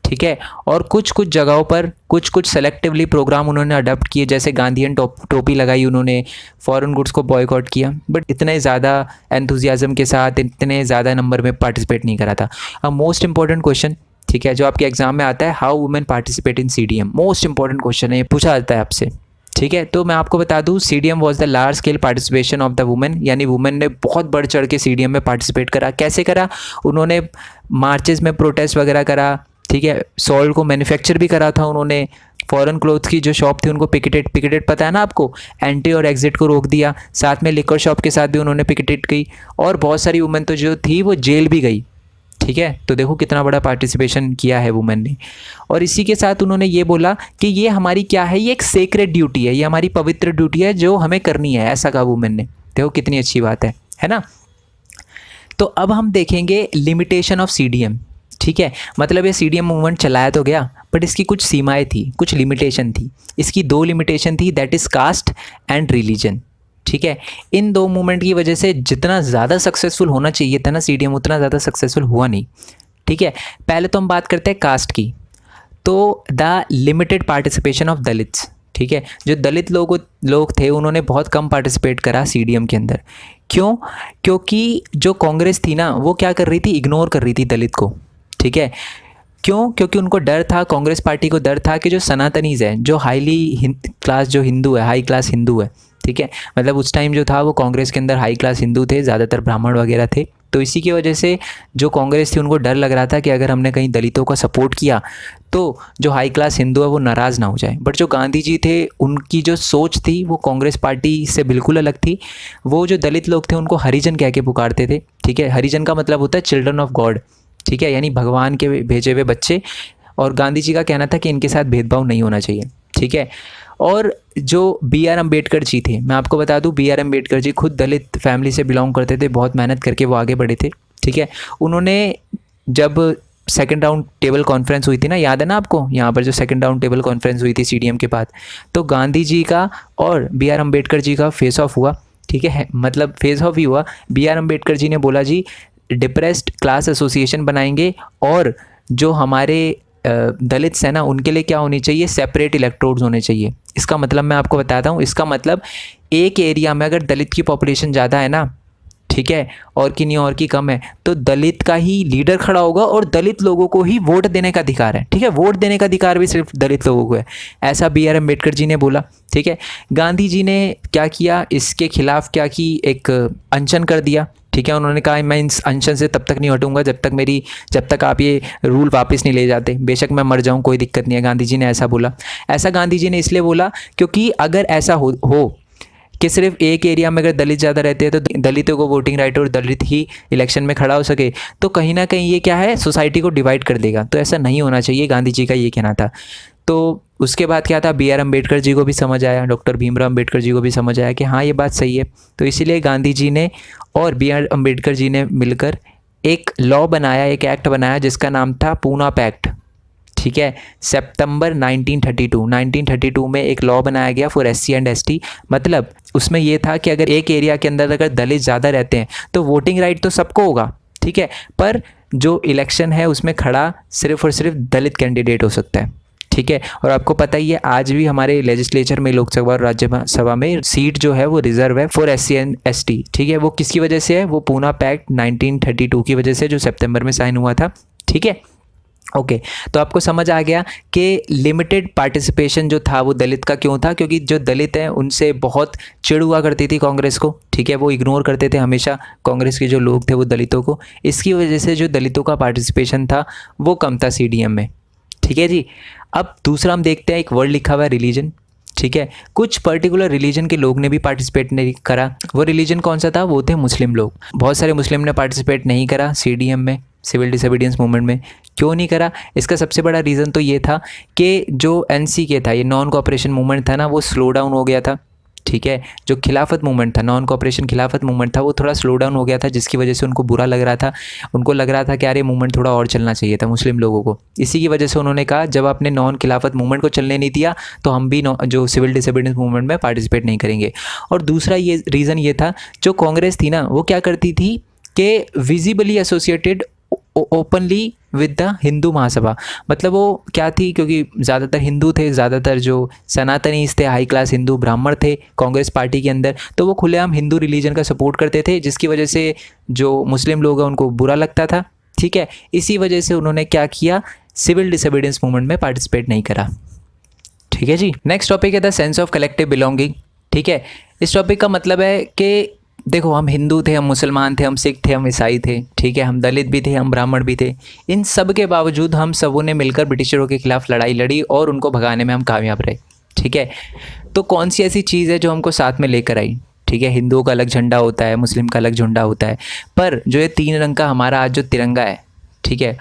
ठीक है। और कुछ कुछ जगहों पर कुछ सेलेक्टिवली प्रोग्राम उन्होंने अडॉप्ट किए, जैसे गांधीयन टोपी लगाई उन्होंने, फॉरेन गुड्स को बॉयकॉट किया, बट इतने ज़्यादा एंथुजियाज्म के साथ इतने ज़्यादा नंबर में पार्टिसिपेट नहीं करा था। अब मोस्ट इंपॉर्टेंट क्वेश्चन, ठीक है, जो आपके एग्जाम में आता है, how women participate in CDM. Most important question है, ये पूछा जाता है आपसे, ठीक है। तो मैं आपको बता दूं, CDM was the large scale participation of the women, यानी वुमेन ने बहुत बढ़ चढ़ के सीडीएम में पार्टिसिपेट करा। कैसे करा? उन्होंने मार्चेस में प्रोटेस्ट वगैरह करा, ठीक है। सॉल्ट को मैन्युफैक्चर भी करा था उन्होंने। फॉरेन क्लोथ्स की जो शॉप थी उनको पिकेटेड पता है ना आपको, एंट्री और एग्जिट को रोक दिया। साथ में लिकर शॉप के साथ भी उन्होंने पिकेटेड की, और बहुत सारी वुमेन तो जो थी वो जेल भी गई, ठीक है। तो देखो कितना बड़ा पार्टिसिपेशन किया है वुमेन ने। और इसी के साथ उन्होंने ये बोला कि ये हमारी क्या है, ये एक सेक्रेड ड्यूटी है, ये हमारी पवित्र ड्यूटी है जो हमें करनी है, ऐसा कहा वुमेन ने। देखो कितनी अच्छी बात है ना। तो अब हम देखेंगे लिमिटेशन ऑफ सीडीएम, ठीक है। मतलब ये सीडीएम मूवमेंट चलाया तो गया, बट इसकी कुछ सीमाएं थी, कुछ लिमिटेशन थी। इसकी दो लिमिटेशन थी, that is caste and religion, ठीक है। इन दो मूवमेंट की वजह से जितना ज़्यादा सक्सेसफुल होना चाहिए था ना सीडीएम, उतना ज़्यादा सक्सेसफुल हुआ नहीं, ठीक है। पहले तो हम बात करते हैं कास्ट की। तो the limited participation of Dalits, ठीक है। जो दलित लोग थे उन्होंने बहुत कम पार्टिसिपेट करा सीडीएम के अंदर। क्यों? क्योंकि जो कांग्रेस थी ना वो क्या कर रही थी? इग्नोर कर रही थी दलित को, ठीक है। क्यों? क्योंकि उनको डर था, कांग्रेस पार्टी को डर था कि जो सनातनीज है, जो हाईली क्लास जो हिंदू है, हाई क्लास हिंदू है, ठीक है, मतलब उस टाइम जो था वो कांग्रेस के अंदर हाई क्लास हिंदू थे, ज़्यादातर ब्राह्मण वगैरह थे। तो इसी की वजह से जो कांग्रेस थी उनको डर लग रहा था कि अगर हमने कहीं दलितों का सपोर्ट किया तो जो हाई क्लास हिंदू है वो नाराज़ ना हो जाए। बट जो गांधी जी थे उनकी जो सोच थी वो कांग्रेस पार्टी से बिल्कुल अलग थी। वो जो दलित लोग थे उनको हरिजन कह के पुकारते थे, ठीक है। हरिजन का मतलब होता है चिल्ड्रन ऑफ गॉड, ठीक है, यानी भगवान के भेजे हुए बच्चे। और गांधी जी का कहना था कि इनके साथ भेदभाव नहीं होना चाहिए, ठीक है। और जो बी आर अम्बेडकर जी थे, मैं आपको बता दूं, बी आर अम्बेडकर जी खुद दलित फैमिली से बिलोंग करते थे, बहुत मेहनत करके वो आगे बढ़े थे, ठीक है। उन्होंने जब सेकंड राउंड टेबल कॉन्फ्रेंस हुई थी ना, याद है ना आपको, यहाँ पर जो सेकंड राउंड टेबल कॉन्फ्रेंस हुई थी सीडीएम के बाद, तो गांधी जी का और बी आर अम्बेडकर जी का फेस ऑफ हुआ, ठीक है, मतलब फेस ऑफ ही हुआ। बी आर अम्बेडकर जी ने बोला जी डिप्रेस्ड क्लास एसोसिएशन बनाएंगे, और जो हमारे दलित्स हैं ना उनके लिए क्या होनी चाहिए? सेपरेट इलेक्ट्रोड्स होने चाहिए। इसका मतलब मैं आपको बताता हूँ, इसका मतलब एक एरिया में अगर दलित की पॉपुलेशन ज़्यादा है ना, ठीक है, और की नहीं और की कम है, तो दलित का ही लीडर खड़ा होगा और दलित लोगों को ही वोट देने का अधिकार है, ठीक है। वोट देने का अधिकार भी सिर्फ दलित लोगों को है, ऐसा बी आर अम्बेडकर जी ने बोला, ठीक है। गांधी जी ने क्या किया? इसके खिलाफ क्या की? एक अनशन कर दिया, ठीक है। उन्होंने कहा मैं इस अनशन से तब तक नहीं हटूंगा जब तक आप ये रूल वापस नहीं ले जाते, बेशक मैं मर जाऊं कोई दिक्कत नहीं है। गांधी जी ने ऐसा बोला। ऐसा गांधी जी ने इसलिए बोला क्योंकि अगर ऐसा हो कि सिर्फ एक एरिया में अगर दलित ज़्यादा रहते हैं तो दलितों को वोटिंग राइट और दलित ही इलेक्शन में खड़ा हो सके, तो कहीं ना कहीं ये क्या है, सोसाइटी को डिवाइड कर देगा। तो ऐसा नहीं होना चाहिए, गांधी जी का ये कहना था। तो उसके बाद क्या था, बी आर अम्बेडकर जी को भी समझ आया, डॉक्टर भीमराव अम्बेडकर जी को भी समझ आया कि हाँ ये बात सही है। तो इसीलिए गांधी जी ने और बी आर अम्बेडकर जी ने मिलकर एक लॉ बनाया, एक एक्ट बनाया जिसका नाम था पूना पैक्ट, ठीक है। सितंबर 1932 में एक लॉ बनाया गया फॉर एससी एंड एसटी। मतलब उसमें ये था कि अगर एक एरिया के अंदर अगर दलित ज़्यादा रहते हैं तो वोटिंग राइट तो सबको होगा, ठीक है, पर जो इलेक्शन है उसमें खड़ा सिर्फ और सिर्फ दलित कैंडिडेट हो सकता है, ठीक है। और आपको पता ही है आज भी हमारे लेजिस्लेचर में, लोकसभा और राज्यसभा में सीट जो है वो रिजर्व है फॉर एससी एंड एसटी, ठीक है। वो किसकी वजह से है? वो पूना पैक्ट 1932 की वजह से, जो सितंबर में साइन हुआ था, ठीक है। ओके तो आपको समझ आ गया कि लिमिटेड पार्टिसिपेशन जो था वो दलित का क्यों था, क्योंकि जो दलित हैं उनसे बहुत चिढ़ हुआ करती थी कांग्रेस को, ठीक है, वो इग्नोर करते थे हमेशा कांग्रेस के जो लोग थे वो दलितों को, इसकी वजह से जो दलितों का पार्टिसिपेशन था वो कम था सीडीएम में, ठीक है जी। अब दूसरा हम देखते हैं, एक वर्ड लिखा हुआ है रिलीजन, ठीक है, कुछ पर्टिकुलर रिलीजन के लोग ने भी पार्टिसिपेट नहीं करा। वो रिलीजन कौन सा था, वो थे मुस्लिम लोग। बहुत सारे मुस्लिम ने पार्टिसिपेट नहीं करा सीडीएम में, सिविल डिसोबीडियंस मूवमेंट में। क्यों नहीं करा, इसका सबसे बड़ा रीज़न तो ये था कि जो एनसीके था, ये नॉन कोऑपरेशन मूवमेंट था ना, वो स्लो डाउन हो गया था, ठीक है। जो खिलाफत मूवमेंट था, नॉन कोऑपरेशन खिलाफत मूवमेंट था, वो थोड़ा स्लो डाउन हो गया था, जिसकी वजह से उनको बुरा लग रहा था। उनको लग रहा था कि यार ये मूवमेंट थोड़ा और चलना चाहिए था मुस्लिम लोगों को। इसी की वजह से उन्होंने कहा जब आपने नॉन खिलाफत मूवमेंट को चलने नहीं दिया तो हम भी जो सिविल डिसोबीडियंस मूवमेंट में पार्टिसिपेट नहीं करेंगे। और दूसरा ये रीज़न ये था, जो कांग्रेस थी ना वो क्या करती थी कि visibly associated openly with the Hindu Mahasabha. मतलब वो क्या थी, क्योंकि ज़्यादातर हिंदू थे, ज़्यादातर जो सनातनीज थे, हाई क्लास हिंदू ब्राह्मण थे कांग्रेस पार्टी के अंदर, तो वो खुलेआम हिंदू रिलीजन का सपोर्ट करते थे, जिसकी वजह से जो मुस्लिम लोग हैं उनको बुरा लगता था, ठीक है। इसी वजह से उन्होंने क्या किया, सिविल डिसोबीडियंस मूवमेंट में पार्टिसिपेट नहीं करा, ठीक है जी। नेक्स्ट टॉपिक है the sense of collective belonging, ठीक है। इस टॉपिक का मतलब है कि देखो, हम हिंदू थे, हम मुसलमान थे, हम सिख थे, हम ईसाई थे, ठीक है, हम दलित भी थे, हम ब्राह्मण भी थे। इन सब के बावजूद हम सबों ने मिलकर ब्रिटिशरों के खिलाफ लड़ाई लड़ी और उनको भगाने में हम कामयाब रहे, ठीक है। तो कौन सी ऐसी चीज़ है जो हमको साथ में लेकर आई, ठीक है। हिंदुओं का अलग झंडा होता है, मुस्लिम का अलग झंडा होता है, पर जो ये 3 रंग का हमारा आज जो तिरंगा है, ठीक है,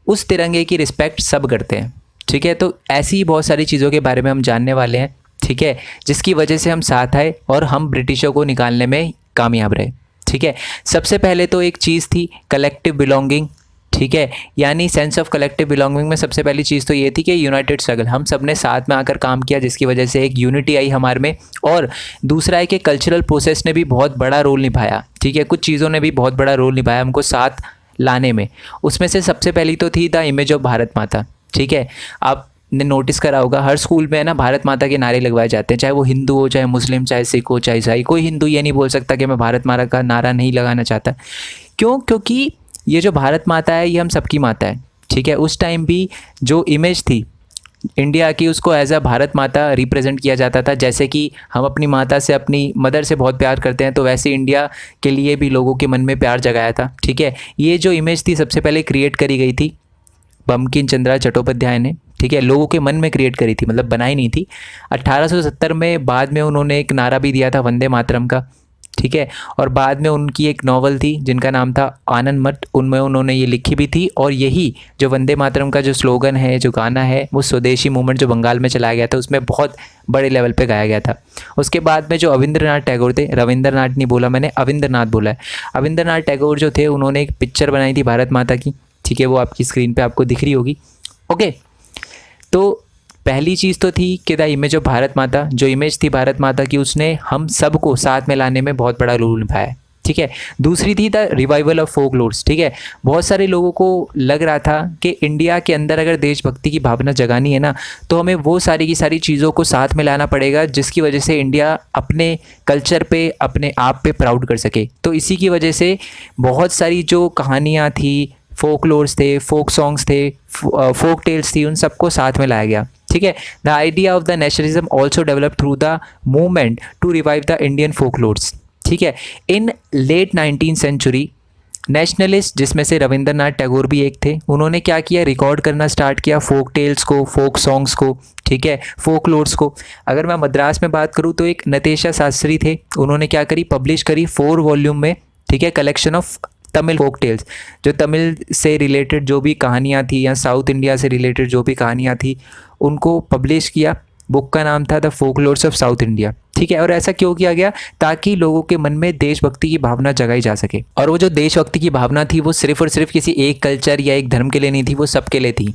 उस तिरंगे की रिस्पेक्ट सब करते हैं, ठीक है। तो ऐसी ही बहुत सारी चीज़ों के बारे में हम जानने वाले हैं, ठीक है, जिसकी वजह से हम साथ आए और हम ब्रिटिशों को निकालने में कामयाब रहे, ठीक है। सबसे पहले तो एक चीज़ थी कलेक्टिव बिलोंगिंग, ठीक है, यानी सेंस ऑफ कलेक्टिव बिलोंगिंग में सबसे पहली चीज़ तो ये थी कि यूनाइटेड स्ट्रगल, हम सब ने साथ में आकर काम किया, जिसकी वजह से एक यूनिटी आई हमारे में। और दूसरा है कि कल्चरल प्रोसेस ने भी बहुत बड़ा रोल निभाया, ठीक है, कुछ चीज़ों ने भी बहुत बड़ा रोल निभाया हमको साथ लाने में। उसमें से सबसे पहली तो थी द इमेज ऑफ भारत माता, ठीक है। आपने नोटिस करा होगा हर स्कूल में है ना भारत माता के नारे लगवाए जाते हैं, चाहे वो हिंदू हो, चाहे मुस्लिम, चाहे सिख हो, चाहे ईसाई। कोई हिंदू ये नहीं बोल सकता कि मैं भारत माता का नारा नहीं लगाना चाहता। क्यों? क्योंकि ये जो भारत माता है ये हम सबकी माता है, ठीक है। उस टाइम भी जो इमेज थी इंडिया की, उसको एज अ भारत माता रिप्रेजेंट किया जाता था। जैसे कि हम अपनी माता से, अपनी मदर से बहुत प्यार करते हैं, तो वैसे इंडिया के लिए भी लोगों के मन में प्यार जगाया था, ठीक है। ये जो इमेज थी सबसे पहले क्रिएट करी गई थी बंकिम चंद्र चट्टोपाध्याय ने, ठीक है, लोगों के मन में क्रिएट करी थी, मतलब बनाई नहीं थी। 1870 में बाद में उन्होंने एक नारा भी दिया था वंदे मातरम का, ठीक है। और बाद में उनकी एक नॉवल थी जिनका नाम था आनंद मठ, उनमें उन्होंने ये लिखी भी थी। और यही जो वंदे मातरम का जो स्लोगन है, जो गाना है, वो स्वदेशी मूवमेंट जो बंगाल में चलाया गया था उसमें बहुत बड़े लेवल पे गाया गया था। उसके बाद में जो अविंद्रनाथ टैगोर थे, रविंद्रनाथ नहीं बोला मैंने, अविंद्रनाथ बोला है, अविंद्रनाथ टैगोर जो थे उन्होंने एक पिक्चर बनाई थी भारत माता की, ठीक है, वो आपकी स्क्रीन पर आपको दिख रही होगी। ओके, तो पहली चीज़ तो थी कि द इमेज ऑफ भारत माता, जो इमेज थी भारत माता की उसने हम सबको साथ में लाने में बहुत बड़ा रोल निभाया, ठीक है। दूसरी थी the revival of folklores, ठीक है। बहुत सारे लोगों को लग रहा था कि इंडिया के अंदर अगर देशभक्ति की भावना जगानी है ना, तो हमें वो सारी की सारी चीज़ों को साथ में लाना पड़ेगा, जिसकी वजह से इंडिया अपने कल्चर पे, अपने आप पे प्राउड कर सके। तो इसी की वजह से बहुत सारी जो कहानियाँ थी, फोक लोर्स थे, फोक सॉन्ग्स थे, फोक टेल्स थी, उन सबको साथ में लाया गया, ठीक है। The idea of the nationalism also develop through the movement to revive the Indian folklores, ठीक है। इन लेट 19th सेंचुरी नेशनलिस्ट, जिसमें से रविंद्रनाथ टैगोर भी एक थे, उन्होंने क्या किया, रिकॉर्ड करना स्टार्ट किया फोक टेल्स को, फोक सॉन्ग्स को, ठीक है, फोक लोर्स को। अगर मैं मद्रास में बात करूँ तो एक नतेशा शास्त्री थे, उन्होंने क्या करी, पब्लिश करी 4 वॉल्यूम में, ठीक है, collection of Tamil folk tales, जो तमिल से रिलेटेड जो भी कहानियाँ थी या साउथ इंडिया से रिलेटेड जो भी कहानियाँ थी उनको पब्लिश किया। बुक का नाम था the folklores of South India, ठीक है। और ऐसा क्यों किया गया, ताकि लोगों के मन में देशभक्ति की भावना जगाई जा सके। और वो जो देशभक्ति की भावना थी वो सिर्फ और सिर्फ किसी एक कल्चर या एक धर्म के लिए नहीं थी, वो सबके लिए थी,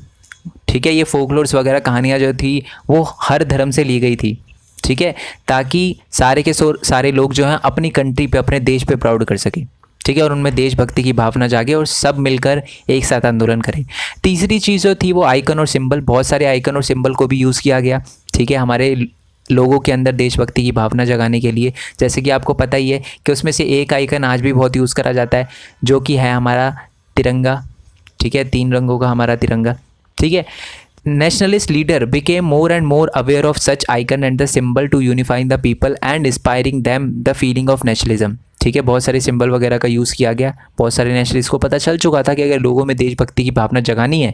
ठीक है। ये फोक लोर्स वगैरह कहानियाँ जो थी वो हर धर्म से ली गई थी, ठीक है, ताकि सारे के सारे लोग जो हैं अपनी कंट्री पे, अपने देश पे प्राउड कर सके, ठीक है, और उनमें देशभक्ति की भावना जागे और सब मिलकर एक साथ आंदोलन करें। तीसरी चीज़ जो थी वो आइकन और सिंबल, बहुत सारे आइकन और सिंबल को भी यूज़ किया गया, ठीक है, हमारे लोगों के अंदर देशभक्ति की भावना जगाने के लिए। जैसे कि आपको पता ही है कि उसमें से एक आइकन आज भी बहुत यूज़ करा जाता है, जो कि है हमारा तिरंगा, ठीक है, 3 रंगों का हमारा तिरंगा, ठीक है। Nationalist leader became more and more aware of such icon and the symbol to unifying the people and inspiring them the feeling of nationalism। ठीक है, बहुत सारे सिंबल वगैरह का यूज़ किया गया। बहुत सारे नेशनलिस्ट को पता चल चुका था कि अगर लोगों में देशभक्ति की भावना जगानी है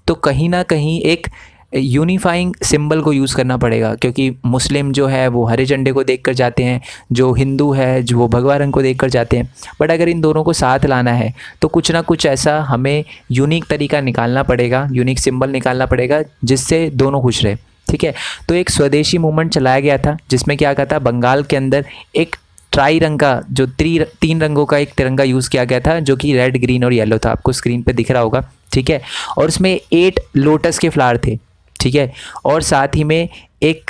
तो कहीं ना कहीं एक यूनिफाइंग सिंबल को यूज़ करना पड़ेगा, क्योंकि मुस्लिम जो है वो हरे झंडे को देखकर जाते हैं, जो हिंदू है जो वो भगवा रंग को देखकर जाते हैं। बट अगर इन दोनों को साथ लाना है तो कुछ ना कुछ ऐसा हमें यूनिक तरीका निकालना पड़ेगा, यूनिक सिंबल निकालना पड़ेगा जिससे दोनों खुश रहे। ठीक है, तो एक स्वदेशी मूवमेंट चलाया गया था जिसमें क्या कहा था, बंगाल के अंदर एक ट्राई रंग का जो 3 रंगों का एक तिरंगा यूज़ किया गया था, जो कि रेड, ग्रीन और येलो था। आपको स्क्रीन पे दिख रहा होगा, ठीक है। और उसमें 8 लोटस के फ्लावर थे, ठीक है। और साथ ही में एक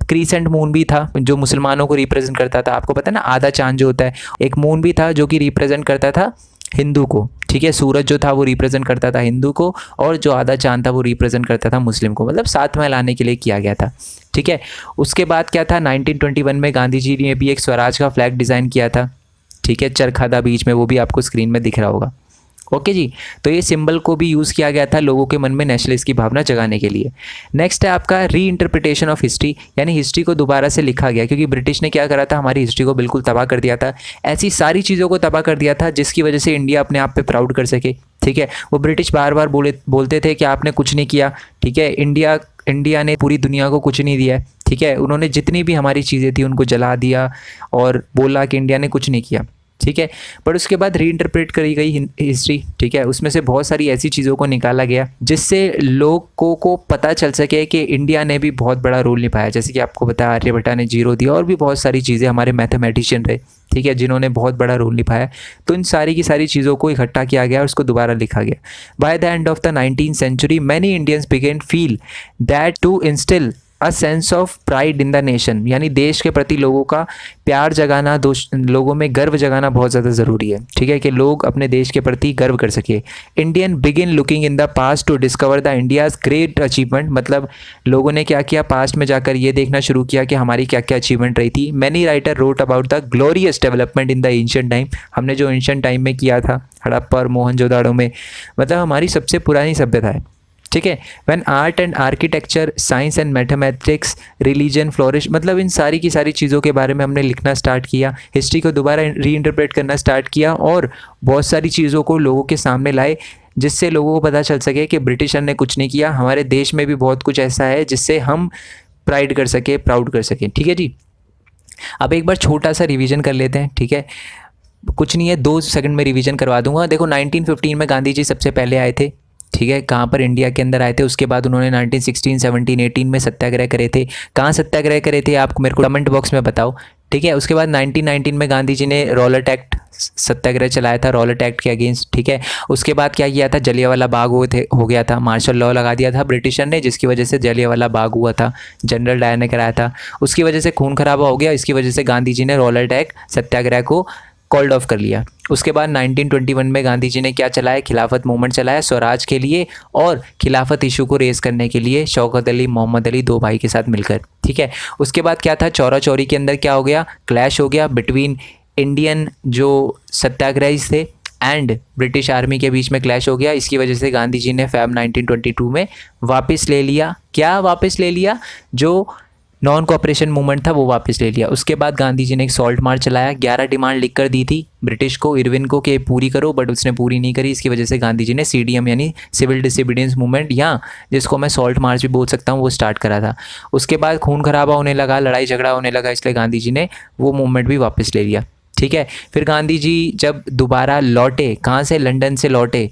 क्रीसेंट मून भी था जो मुसलमानों को रिप्रेजेंट करता था। आपको पता है ना, आधा चांद जो होता है, एक मून भी था जो कि रिप्रेजेंट करता था हिंदू को, ठीक है। सूरज जो था वो रिप्रेजेंट करता था हिंदू को, और जो आधा चांद था वो रिप्रेजेंट करता था मुस्लिम को, मतलब साथ में लाने के लिए किया गया था, ठीक है। उसके बाद क्या था, 1921 में गांधी जी ने भी एक स्वराज का फ्लैग डिज़ाइन किया था, ठीक है, चरखा बीच में, वो भी आपको स्क्रीन में दिख रहा होगा। ओके जी, तो ये सिंबल को भी यूज़ किया गया था लोगों के मन में नेशनलिस्ट की भावना जगाने के लिए। नेक्स्ट है आपका री इंटरप्रिटेशन ऑफ हिस्ट्री, यानी हिस्ट्री को दोबारा से लिखा गया, क्योंकि ब्रिटिश ने क्या करा था, हमारी हिस्ट्री को बिल्कुल तबाह कर दिया था। ऐसी सारी चीज़ों को तबाह कर दिया था जिसकी वजह से इंडिया अपने आप पे प्राउड कर सके, ठीक है। वो ब्रिटिश बार बार बोलते थे कि आपने कुछ नहीं किया, ठीक है, इंडिया ने पूरी दुनिया को कुछ नहीं दिया, ठीक है। उन्होंने जितनी भी हमारी चीज़ें थी उनको जला दिया और बोला कि इंडिया ने कुछ नहीं किया, ठीक है। पर उसके बाद री इंटरप्रेट करी गई हिस्ट्री, ठीक है, उसमें से बहुत सारी ऐसी चीज़ों को निकाला गया जिससे लोगों को पता चल सके कि इंडिया ने भी बहुत बड़ा रोल निभाया। जैसे कि आपको पता है आर्यभट्टा ने 0 दिया, और भी बहुत सारी चीज़ें, हमारे मैथमेटिशियन रहे, ठीक है, जिन्होंने बहुत बड़ा रोल निभाया। तो इन सारी की सारी चीज़ों को इकट्ठा किया गया और उसको दोबारा लिखा गया। By the end of the 19th century many Indians began feel that to instil a sense of pride in the nation, यानी देश के प्रति लोगों का प्यार जगाना, लोगों में गर्व जगाना बहुत ज़्यादा ज़रूरी है, ठीक है, कि लोग अपने देश के प्रति गर्व कर सके। Indian begin looking in the past to discover the India's great achievement, मतलब लोगों ने क्या किया, पास्ट में जाकर ये देखना शुरू किया कि हमारी क्या क्या अचीवमेंट रही थी। Many writer wrote about the glorious development in the ancient time, हमने जो एंशिएंट टाइम में किया था हड़प्पा और मोहनजोदाड़ो में, मतलब हमारी सबसे पुरानी सभ्यता है, ठीक है। When art and architecture, science and mathematics, religion flourish, मतलब इन सारी की सारी चीज़ों के बारे में हमने लिखना स्टार्ट किया, हिस्ट्री को दोबारा री इंटरप्रेट करना स्टार्ट किया और बहुत सारी चीज़ों को लोगों के सामने लाए जिससे लोगों को पता चल सके कि ब्रिटिशर ने कुछ नहीं किया, हमारे देश में भी बहुत कुछ ऐसा है जिससे हम प्राइड कर सके, प्राउड कर सकें, ठीक है जी। अब एक बार छोटा सा रिविज़न कर लेते हैं, ठीक है, कुछ नहीं है, 2 सेकंड में रिवीजन करवा दूंगा। देखो 1915 में गांधी जी सबसे पहले आए थे, ठीक है, कहाँ पर, इंडिया के अंदर आए थे। उसके बाद उन्होंने 1916, 17, 18 में सत्याग्रह करे थे। कहाँ सत्याग्रह करे थे आप मेरे को कमेंट बॉक्स में बताओ, ठीक है। उसके बाद 1919 में गांधी जी ने रॉलेट एक्ट सत्याग्रह चलाया था, रॉलेट एक्ट के अगेंस्ट, ठीक है। उसके बाद क्या किया था, जलियांवाला बाग हो गया था, मार्शल लॉ लगा दिया था ब्रिटिशर ने, जिसकी वजह से जलियांवाला बाग हुआ था, जनरल डायर ने कराया था। उसकी वजह से खून खराबा हो गया, इसकी वजह से गांधी जी ने रॉलेट एक्ट सत्याग्रह को कॉल्ड ऑफ कर लिया। उसके बाद 1921 में गांधी जी ने क्या चलाया, खिलाफत मूवमेंट चलाया स्वराज के लिए और खिलाफत इशू को रेस करने के लिए, शौकत अली, मोहम्मद अली, 2 भाई के साथ मिलकर, ठीक है। उसके बाद क्या था, चौरा चौरी के अंदर क्या हो गया, क्लैश हो गया बिटवीन इंडियन जो सत्याग्रही थे एंड ब्रिटिश आर्मी के बीच में क्लैश हो गया। इसकी वजह से गांधी जी ने फ़ैब 1922 में वापस ले लिया, क्या वापस ले लिया, जो नॉन कोऑपरेशन मूवमेंट था वो वापस ले लिया। उसके बाद गांधी जी ने एक सॉल्ट मार्च चलाया, 11 डिमांड लिख कर दी थी ब्रिटिश को, इरविन को, कि पूरी करो, बट उसने पूरी नहीं करी। इसकी वजह से गांधी जी ने CDM यानी सिविल डिसोबीडियंस मूवमेंट, या जिसको मैं सॉल्ट मार्च भी बोल सकता हूँ, वो स्टार्ट करा था। उसके बाद खून खराबा होने लगा, लड़ाई झगड़ा होने लगा, इसलिए गांधी जी ने वो मूवमेंट भी वापस ले लिया, ठीक है। फिर गांधी जी जब दोबारा लौटे, कहाँ से, लंदन से लौटे,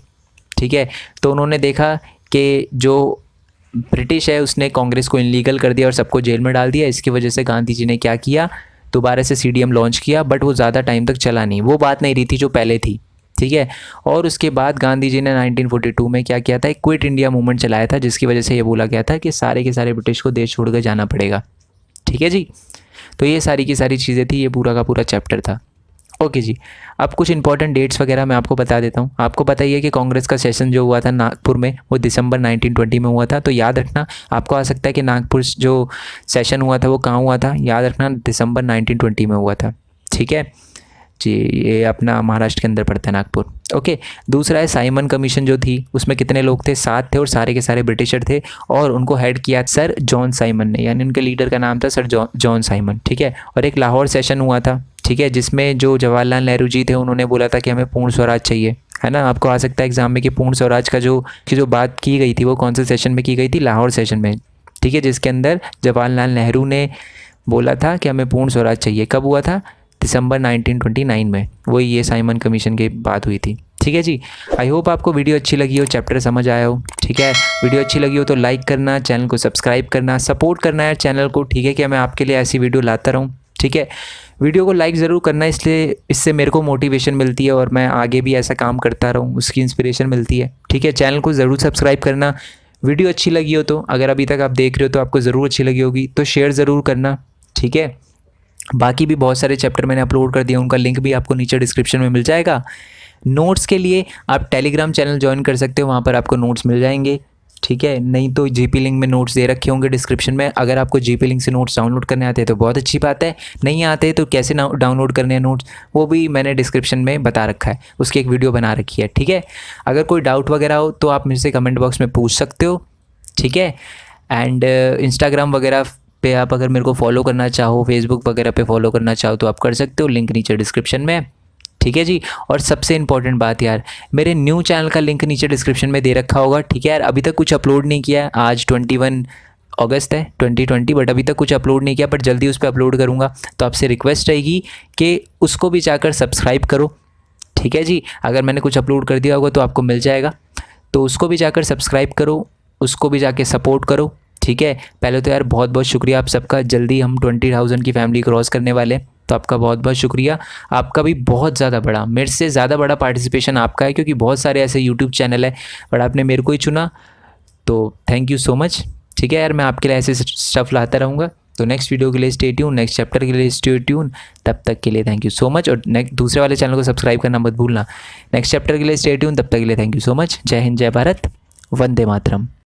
ठीक है, तो उन्होंने देखा कि जो ब्रिटिश है उसने कांग्रेस को इनलीगल कर दिया और सबको जेल में डाल दिया। इसकी वजह से गांधी जी ने क्या किया, दोबारा से CDM लॉन्च किया, बट वो ज़्यादा टाइम तक चला नहीं, वो बात नहीं रही थी जो पहले थी, ठीक है। और उसके बाद गांधी जी ने 1942 में क्या किया था, एक क्विट इंडिया मूवमेंट चलाया था, जिसकी वजह से ये बोला गया था कि सारे के सारे ब्रिटिश को देश छोड़कर जाना पड़ेगा, ठीक है जी। तो ये सारी की सारी चीज़ें थी, ये पूरा का पूरा चैप्टर था। ओके जी, अब कुछ इंपॉर्टेंट डेट्स वगैरह मैं आपको बता देता हूँ। आपको पता ही है कि कांग्रेस का सेशन जो हुआ था नागपुर में, वो दिसंबर 1920 में हुआ था। तो याद रखना, आपको आ सकता है कि नागपुर जो सेशन हुआ था वो कहाँ हुआ था, याद रखना दिसंबर 1920 में हुआ था, ठीक है। जी, ये अपना महाराष्ट्र के अंदर पड़ता है, नागपुर। ओके, दूसरा है साइमन कमीशन जो थी, उसमें कितने लोग थे? 7 थे और सारे के सारे ब्रिटिशर थे और उनको हेड किया सर जॉन साइमन ने, यानी उनके लीडर का नाम था सर जॉन साइमन, ठीक है। और एक लाहौर सेशन हुआ था, ठीक है, जिसमें जो जवाहरलाल नेहरू जी थे उन्होंने बोला था कि हमें पूर्ण स्वराज चाहिए, है ना। आपको आ सकता है एग्जाम में कि पूर्ण स्वराज का जो बात की गई थी वो कौन से सेशन में की गई थी? लाहौर सेशन में, ठीक है, जिसके अंदर जवाहरलाल नेहरू ने बोला था कि हमें पूर्ण स्वराज चाहिए। कब हुआ था? दिसंबर 1929 में। वही ये साइमन कमीशन की बात हुई थी, ठीक है जी। आई होप आपको वीडियो अच्छी लगी हो, चैप्टर समझ आया हो, ठीक है। वीडियो अच्छी लगी हो तो लाइक करना, चैनल को सब्सक्राइब करना, सपोर्ट करना है चैनल को, ठीक है, कि मैं आपके लिए ऐसी वीडियो लाता रहूँ, ठीक है। वीडियो को लाइक ज़रूर करना, इसलिए इससे मेरे को मोटिवेशन मिलती है और मैं आगे भी ऐसा काम करता रहूँ, उसकी इंस्पिरेशन मिलती है, ठीक है। चैनल को ज़रूर सब्सक्राइब करना। वीडियो अच्छी लगी हो तो, अगर अभी तक आप देख रहे हो तो आपको ज़रूर अच्छी लगी होगी, तो शेयर ज़रूर करना, ठीक है। बाकी भी बहुत सारे चैप्टर मैंने अपलोड कर दिए, उनका लिंक भी आपको नीचे डिस्क्रिप्शन में मिल जाएगा। नोट्स के लिए आप टेलीग्राम चैनल ज्वाइन कर सकते हो, वहाँ पर आपको नोट्स मिल जाएंगे, ठीक है। नहीं तो जीपी लिंक में नोट्स दे रखे होंगे डिस्क्रिप्शन में। अगर आपको जीपी लिंक से नोट्स डाउनलोड करने आते हैं तो बहुत अच्छी बात है, नहीं आते तो कैसे डाउनलोड करने हैं नोट्स, वो भी मैंने डिस्क्रिप्शन में बता रखा है, उसकी एक वीडियो बना रखी है, ठीक है। अगर कोई डाउट वगैरह हो तो आप मुझसे कमेंट बॉक्स में पूछ सकते हो, ठीक है। एंड इंस्टाग्राम वगैरह पे आप अगर मेरे को फॉलो करना चाहो, फेसबुक वगैरह पे फॉलो करना चाहो तो आप कर सकते हो, लिंक नीचे डिस्क्रिप्शन में, ठीक है जी। और सबसे इंपॉर्टेंट बात यार, मेरे न्यू चैनल का लिंक नीचे डिस्क्रिप्शन में दे रखा होगा, ठीक है यार। अभी तक कुछ अपलोड नहीं किया है, आज 21 अगस्त है 2020, बट अभी तक कुछ अपलोड नहीं किया, बट जल्दी उस पर अपलोड करूँगा। तो आपसे रिक्वेस्ट रहेगी कि उसको भी जाकर सब्सक्राइब करो, ठीक है जी। अगर मैंने कुछ अपलोड कर दिया होगा तो आपको मिल जाएगा, तो उसको भी जाकर सब्सक्राइब करो, उसको भी जाके सपोर्ट करो, ठीक है। पहले तो यार बहुत बहुत शुक्रिया आप सबका, जल्दी हम 20,000 की फैमिली क्रॉस करने वाले हैं, तो आपका बहुत बहुत शुक्रिया। आपका भी बहुत ज़्यादा बड़ा, मेरे से ज़्यादा बड़ा पार्टिसिपेशन आपका है, क्योंकि बहुत सारे ऐसे यूट्यूब चैनल है, बट आपने मेरे को ही चुना, तो थैंक यू सो मच, ठीक है यार। मैं आपके लिए ऐसे स्टफ लाता रहूँगा। तो नेक्स्ट वीडियो के लिए स्टे ट्यून, नेक्स्ट चैप्टर के लिए स्टे ट्यून, तब तक के लिए थैंक यू सो मच। और दूसरे वाले चैनल को सब्सक्राइब करना मत भूलना। नेक्स्ट चैप्टर के लिए स्टे ट्यून, तब तक के लिए थैंक यू सो मच। जय हिंद, जय भारत, वंदे मातरम।